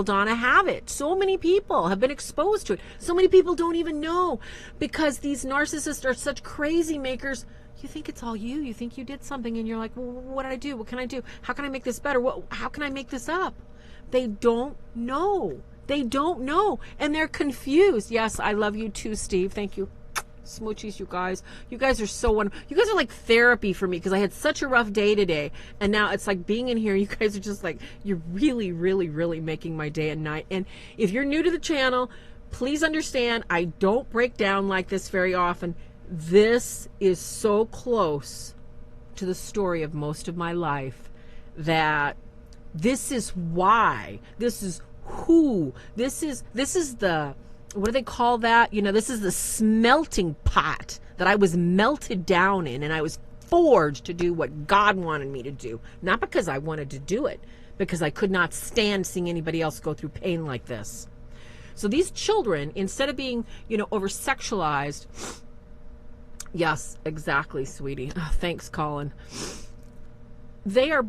Donna, have it. So many people have been exposed to it. So many people don't even know, because these narcissists are such crazy makers. You think it's all you. You think you did something, and you're like, well, what did I do? What can I do? How can I make this better? How can I make this up? They don't know. They don't know, and they're confused. Yes, I love you too, Steve. Thank you. Smoochies, you guys. You guys are so wonderful. You guys are like therapy for me, because I had such a rough day today, and now it's like being in here. You guys are just like, you're really, really, really making my day and night. And if you're new to the channel, please understand, I don't break down like this very often. This is so close to the story of most of my life that this is why, this is who, this is the, what do they call that? You know, this is the smelting pot that I was melted down in, and I was forged to do what God wanted me to do. Not because I wanted to do it, because I could not stand seeing anybody else go through pain like this. So these children, instead of being, over-sexualized, yes, exactly, sweetie. Oh, thanks, Colin. They are,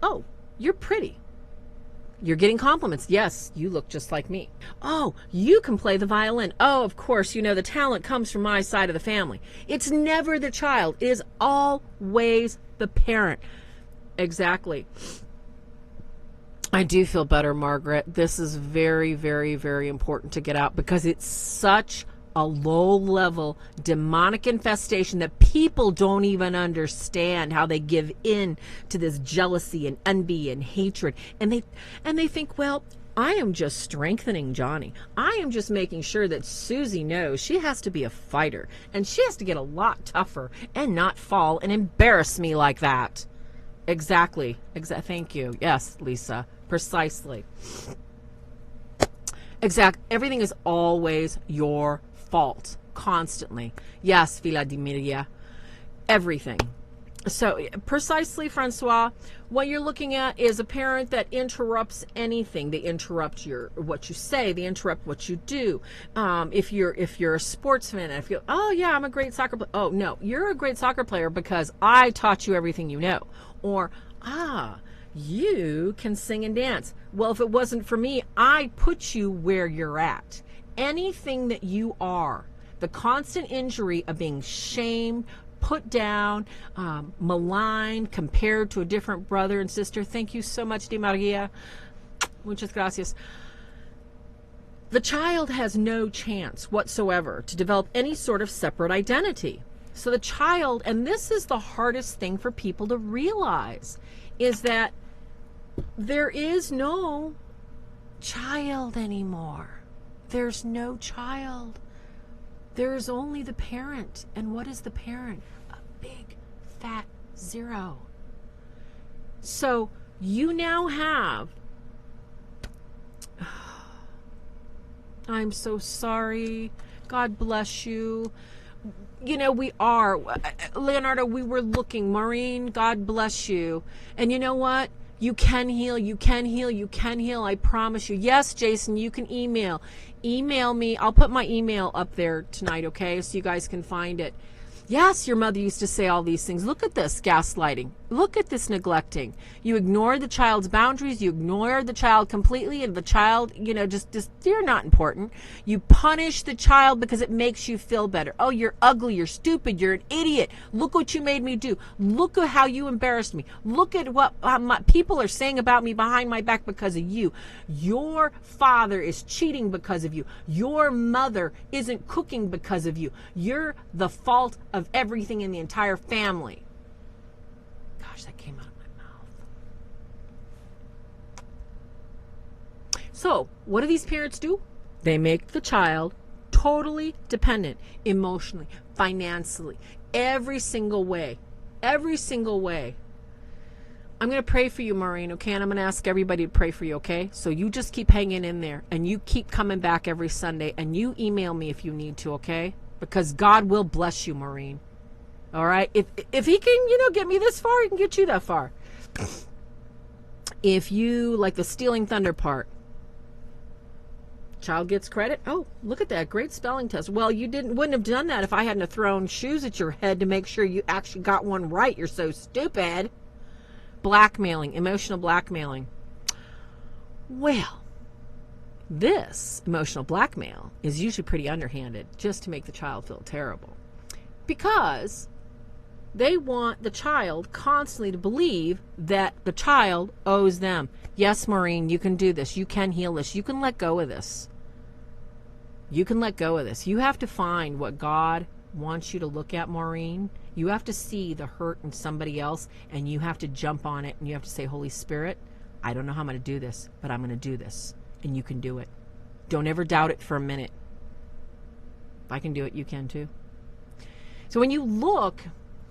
oh, you're pretty. You're getting compliments. Yes, you look just like me. Oh, you can play the violin. Oh, of course, the talent comes from my side of the family. It's never the child. It is always the parent. Exactly. I do feel better, Margaret. This is very, very, very important to get out, because it's such a low-level demonic infestation that people don't even understand how they give in to this jealousy and envy and hatred. And they think, well, I am just strengthening Johnny. I am just making sure that Susie knows she has to be a fighter, and she has to get a lot tougher and not fall and embarrass me like that. Exactly. Thank you. Yes, Lisa. Precisely. Everything is always your fault, constantly. Yes, Vladimiria. Everything. So, precisely, Francois, what you're looking at is a parent that interrupts anything. They interrupt what you say. They interrupt what you do. If you're a sportsman, and oh yeah, I'm a great soccer player. Oh no, you're a great soccer player because I taught you everything you know. Or you can sing and dance. Well, if it wasn't for me, I put you where you're at. Anything that you are, the constant injury of being shamed, put down, maligned, compared to a different brother and sister. Thank you so much, Di Maria. Muchas gracias. The child has no chance whatsoever to develop any sort of separate identity. So the child, and this is the hardest thing for people to realize, is that there is no child anymore. There's no child. There's only the parent. And what is the parent? A big, fat zero. So you now have, I'm so sorry. God bless you. We are, Leonardo, we were looking. Maureen, God bless you. And you know what? You can heal. You can heal. You can heal. I promise you. Yes, Jason, you can email. Email me. I'll put my email up there tonight, okay? So you guys can find it. Yes, your mother used to say all these things. Look at this gaslighting. Look at this neglecting. You ignore the child's boundaries. You ignore the child completely, and the child, just you're not important. You punish the child because it makes you feel better. Oh, you're ugly. You're stupid. You're an idiot. Look what you made me do. Look at how you embarrassed me. Look at what people are saying about me behind my back because of you. Your father is cheating because of you. Your mother isn't cooking because of you. You're the fault of everything in the entire family. Gosh, that came out of my mouth. So, what do these parents do? They make the child totally dependent, emotionally, financially, every single way. Every single way. I'm going to pray for you, Maureen, okay? And I'm going to ask everybody to pray for you, okay? So you just keep hanging in there, and you keep coming back every Sunday, and you email me if you need to, okay? Because God will bless you, Maureen. All right? If he can, get me this far, he can get you that far. If you, like the stealing thunder part, child gets credit. Oh, look at that. Great spelling test. Well, you wouldn't have done that if I hadn't have thrown shoes at your head to make sure you actually got one right. You're so stupid. Blackmailing, emotional blackmailing. Well, this emotional blackmail is usually pretty underhanded, just to make the child feel terrible. Because they want the child constantly to believe that the child owes them. Yes, Maureen, you can do this. You can heal this. You can let go of this. You can let go of this. You have to find what God wants you to look at, Maureen. You have to see the hurt in somebody else, and you have to jump on it, and you have to say, Holy Spirit, I don't know how I'm going to do this, but I'm going to do this, and you can do it. Don't ever doubt it for a minute. If I can do it, you can too. So when you look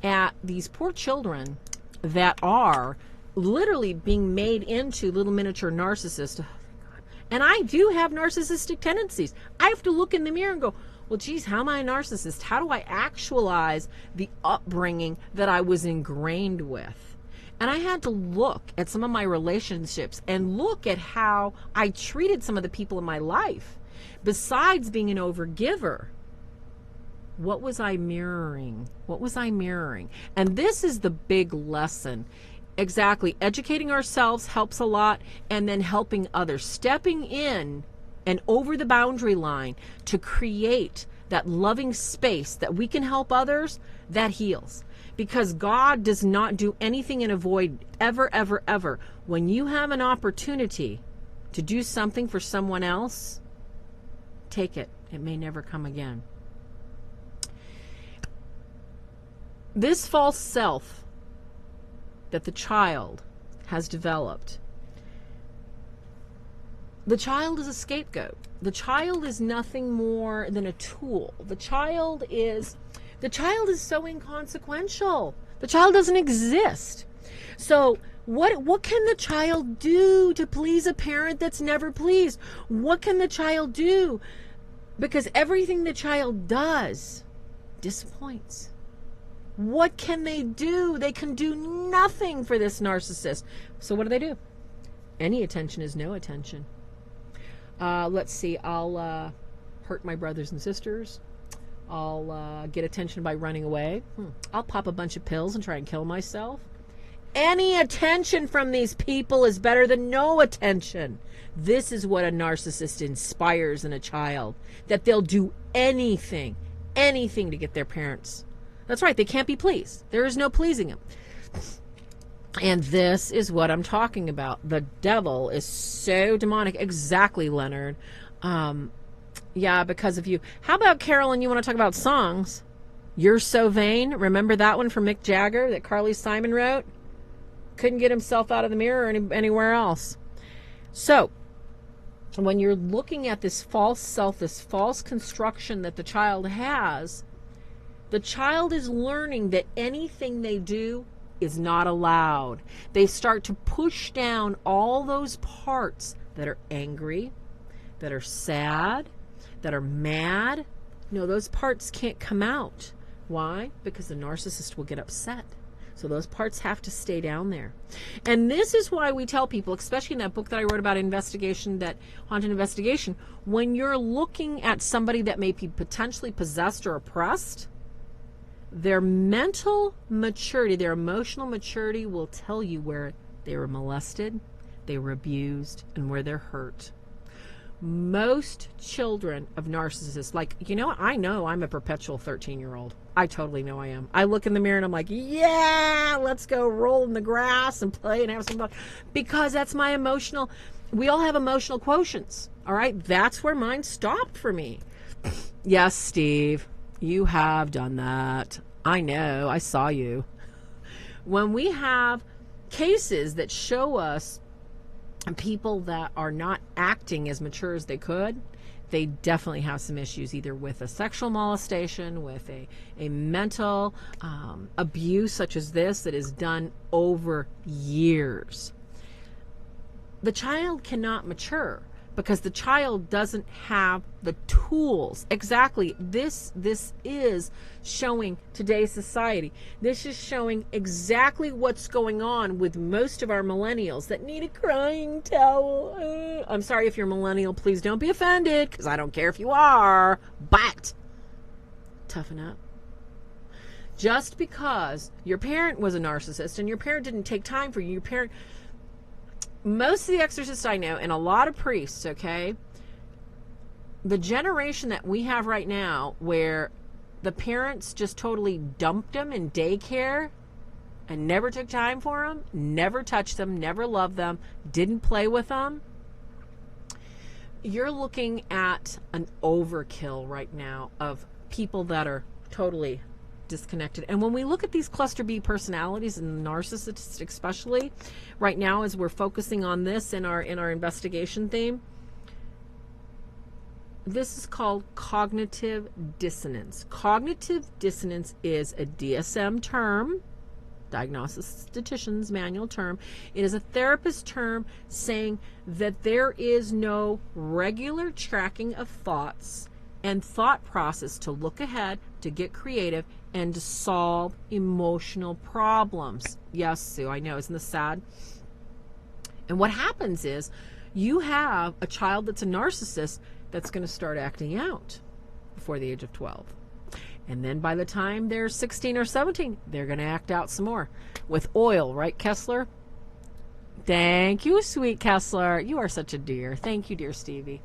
at these poor children that are literally being made into little miniature narcissists, and I do have narcissistic tendencies. I have to look in the mirror and go, well, geez, how am I a narcissist? How do I actualize the upbringing that I was ingrained with? And I had to look at some of my relationships and look at how I treated some of the people in my life. Besides being an overgiver, what was I mirroring? What was I mirroring? And this is the big lesson. Exactly. Educating ourselves helps a lot, and then helping others. Stepping in and over the boundary line to create that loving space that we can help others, that heals. Because God does not do anything in a void, ever, ever, ever. When you have an opportunity to do something for someone else, take it. It may never come again. This false self that the child has developed, the child is a scapegoat. The child is nothing more than a tool. The child is so inconsequential. The child doesn't exist. So what can the child do to please a parent that's never pleased? What can the child do? Because everything the child does disappoints. What can they do? They can do nothing for this narcissist. So what do? Any attention is no attention. Let's see. I'll hurt my brothers and sisters. I'll get attention by running away. I'll pop a bunch of pills and try and kill myself. Any attention from these people is better than no attention. This is what a narcissist inspires in a child. That they'll do anything to get their parents. That's right. They can't be pleased. There is no pleasing them. And this is what I'm talking about. The devil is so demonic. Exactly, Leonard. Yeah, because of you. How about, Carolyn, you want to talk about songs? You're So Vain. Remember that one from Mick Jagger that Carly Simon wrote? Couldn't get himself out of the mirror or anywhere else. So, when you're looking at this false self, this false construction that the child has, the child is learning that anything they do is not allowed. They start to push down all those parts that are angry, that are sad, that are mad. No, those parts can't come out. Why? Because the narcissist will get upset. So those parts have to stay down there. And this is why we tell people, especially in that book that I wrote about investigation, that haunted investigation, when you're looking at somebody that may be potentially possessed or oppressed, their mental maturity, their emotional maturity will tell you where they were molested, they were abused, and where they're hurt. Most children of narcissists, like, I know I'm a perpetual 13-year-old. I totally know I am. I look in the mirror and I'm like, yeah, let's go roll in the grass and play and have some fun. Because that's my emotional, we all have emotional quotients. All right. That's where mine stopped for me. Yes, Steve, you have done that. I know. I saw you. When we have cases that show us people that are not acting as mature as they could, they definitely have some issues, either with a sexual molestation, with a mental abuse such as this that is done over years. The child cannot mature because the child doesn't have the tools. Exactly. This is showing today's society. This is showing exactly what's going on with most of our millennials that need a crying towel. I'm sorry if you're a millennial. Please don't be offended, because I don't care if you are. But toughen up. Just because your parent was a narcissist and your parent didn't take time for you, your parent... Most of the exorcists I know, and a lot of priests, okay, the generation that we have right now where the parents just totally dumped them in daycare and never took time for them, never touched them, never loved them, didn't play with them, you're looking at an overkill right now of people that are totally disconnected. And when we look at these cluster B personalities, and narcissists especially, right now as we're focusing on this in our investigation theme, this is called cognitive dissonance. Cognitive dissonance is a DSM term, diagnostician's manual term. It is a therapist term saying that there is no regular tracking of thoughts and thought process to look ahead, to get creative, and to solve emotional problems. Yes, Sue, I know. Isn't this sad? And what happens is you have a child that's a narcissist that's going to start acting out before the age of 12. And then by the time they're 16 or 17, they're going to act out some more with oil, right, Kessler? Thank you, sweet Kessler. You are such a dear. Thank you, dear Stevie.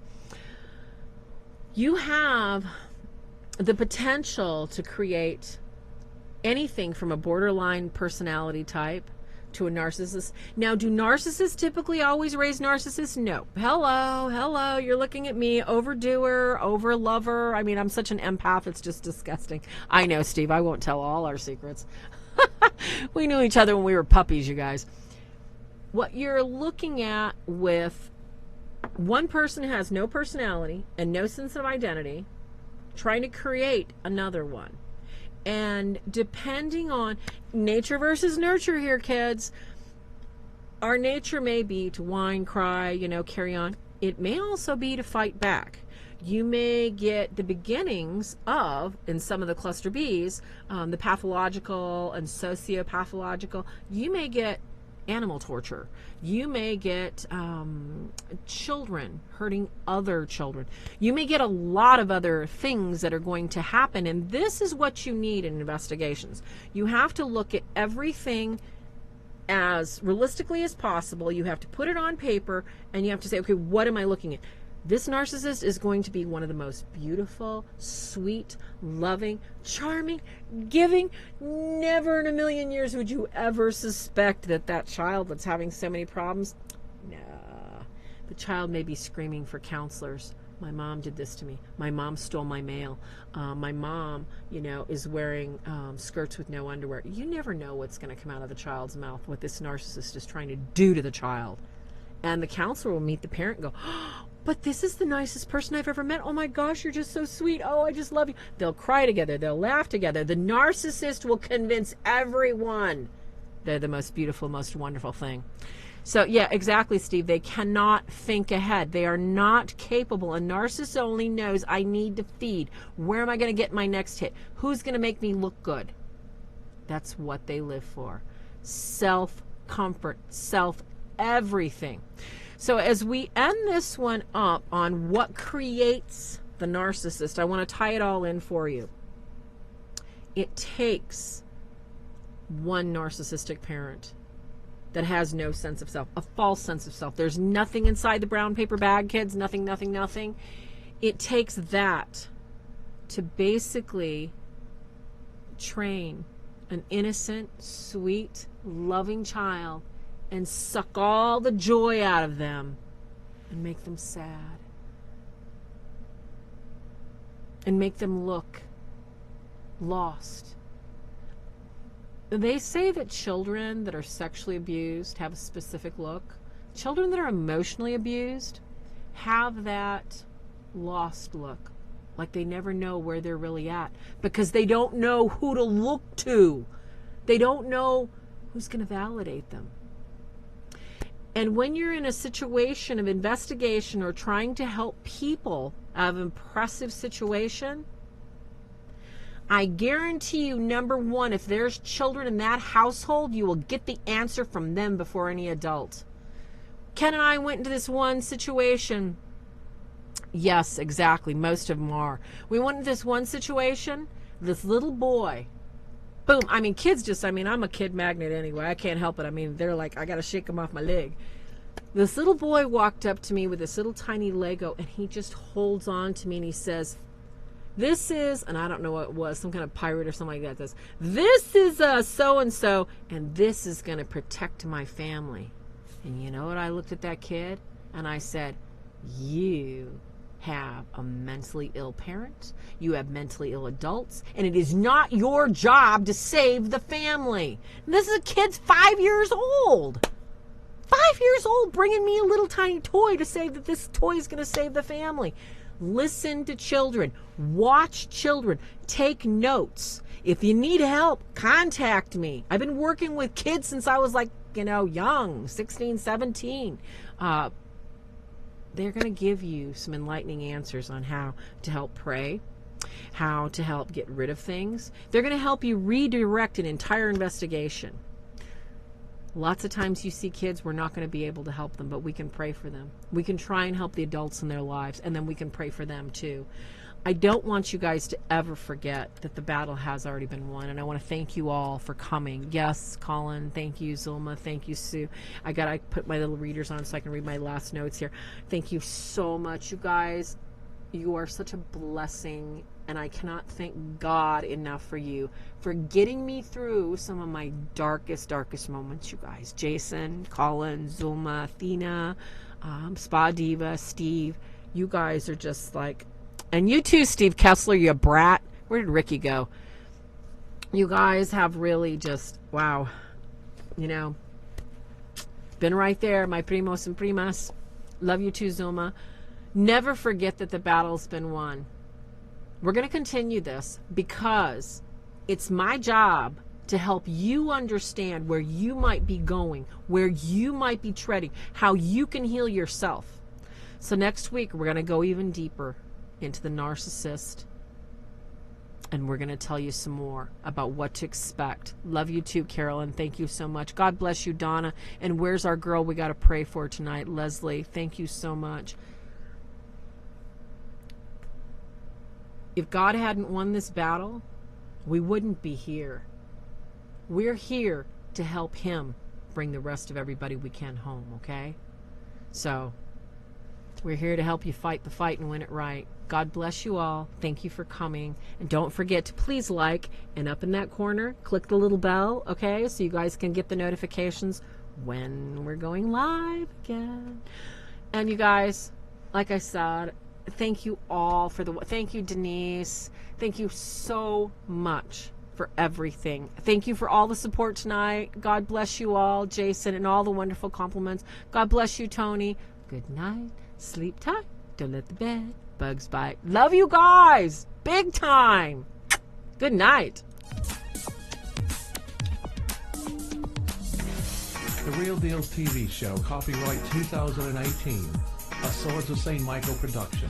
You have the potential to create anything from a borderline personality type to a narcissist. Now, do narcissists typically always raise narcissists? No. Hello, you're looking at me, overdoer, overlover. I mean, I'm such an empath, it's just disgusting. I know, Steve, I won't tell all our secrets. We knew each other when we were puppies, you guys. What you're looking at with one person who has no personality and no sense of identity, trying to create another one. And depending on nature versus nurture here, kids, our nature may be to whine, cry, carry on. It may also be to fight back. You may get the beginnings of, in some of the cluster Bs, the pathological and sociopathological. You may get animal torture. You may get children hurting other children. You may get a lot of other things that are going to happen, and this is what you need in investigations. You have to look at everything as realistically as possible. You have to put it on paper, and you have to say, okay, what am I looking at? This narcissist is going to be one of the most beautiful, sweet, loving, charming, giving. Never in a million years would you ever suspect that child that's having so many problems. No. The child may be screaming for counselors. My mom did this to me. My mom stole my mail. My mom, is wearing skirts with no underwear. You never know what's going to come out of the child's mouth, what this narcissist is trying to do to the child. And the counselor will meet the parent and go, oh, but this is the nicest person I've ever met. Oh my gosh, you're just so sweet. Oh, I just love you. They'll cry together. They'll laugh together. The narcissist will convince everyone they're the most beautiful, most wonderful thing. So yeah, exactly, Steve. They cannot think ahead. They are not capable. A narcissist only knows, I need to feed. Where am I going to get my next hit? Who's going to make me look good? That's what they live for. Self-comfort, self-everything. So as we end this one up on what creates the narcissist, I want to tie it all in for you. It takes one narcissistic parent that has no sense of self, a false sense of self. There's nothing inside the brown paper bag, kids, nothing. It takes that to basically train an innocent, sweet, loving child and suck all the joy out of them and make them sad and make them look lost. They say that children that are sexually abused have a specific look. Children that are emotionally abused have that lost look, like they never know where they're really at because they don't know who to look to. They don't know who's going to validate them. And when you're in a situation of investigation or trying to help people out of an impressive situation, I guarantee you, number one, if there's children in that household, you will get the answer from them before any adult. Ken and I went into this one situation. Yes, exactly. Most of them are. We went into this one situation. This little boy, boom. I mean, kids just, I'm a kid magnet anyway. I can't help it. I mean, they're like, I got to shake them off my leg. This little boy walked up to me with this little tiny Lego, and he just holds on to me and he says, this is, and I don't know what it was, some kind of pirate or something like that. This is so-and-so, and this is going to protect my family. And you know what? I looked at that kid and I said, you have a mentally ill parent, you have mentally ill adults, and it is not your job to save the family. And this is a kid's 5 years old. 5 years old, bringing me a little tiny toy to say that this toy is going to save the family. Listen to children. Watch children. Take notes. If you need help, contact me. I've been working with kids since I was young, 16, 17. They're going to give you some enlightening answers on how to help pray, how to help get rid of things. They're going to help you redirect an entire investigation. Lots of times you see kids, we're not going to be able to help them, but we can pray for them. We can try and help the adults in their lives, and then we can pray for them too. I don't want you guys to ever forget that the battle has already been won, and I want to thank you all for coming. Yes, Colin, thank you. Zulma, thank you, Sue. I put my little readers on so I can read my last notes here. Thank you so much, you guys. You are such a blessing, and I cannot thank God enough for you, for getting me through some of my darkest moments, you guys. Jason, Colin, Zulma, Athena, Spa Diva, Steve, you guys are just like, and you too, Steve Kessler, you brat. Where did Ricky go? You guys have really just, wow, been right there, my primos and primas. Love you too, Zulma. Never forget that the battle's been won. We're going to continue this because it's my job to help you understand where you might be going, where you might be treading, how you can heal yourself. So next week, we're going to go even deeper into the narcissist, and we're going to tell you some more about what to expect. Love you too, Carolyn. Thank you so much. God bless you, Donna. And where's our girl we got to pray for tonight? Leslie, thank you so much. If God hadn't won this battle, we wouldn't be here. We're here to help him bring the rest of everybody we can home, okay? So we're here to help you fight the fight and win it right. God bless you all. Thank you for coming. And don't forget to please like, and up in that corner, click the little bell, okay? So you guys can get the notifications when we're going live again. And you guys, like I said, thank you all for thank you, Denise. Thank you so much for everything. Thank you for all the support tonight. God bless you all, Jason, and all the wonderful compliments. God bless you, Tony. Good night. Sleep tight. Don't let the bed bugs bite. Love you guys. Big time. Good night. The Real Deal TV show, copyright 2018, a Swords of St. Michael production.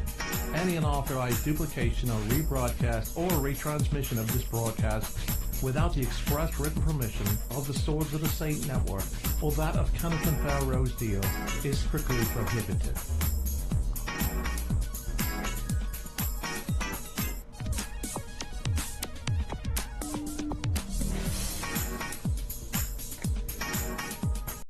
Any unauthorized duplication or rebroadcast or retransmission of this broadcast without the express written permission of the Swords of the Saint Network or that of Kenneth and Farrow's Deal is strictly prohibited.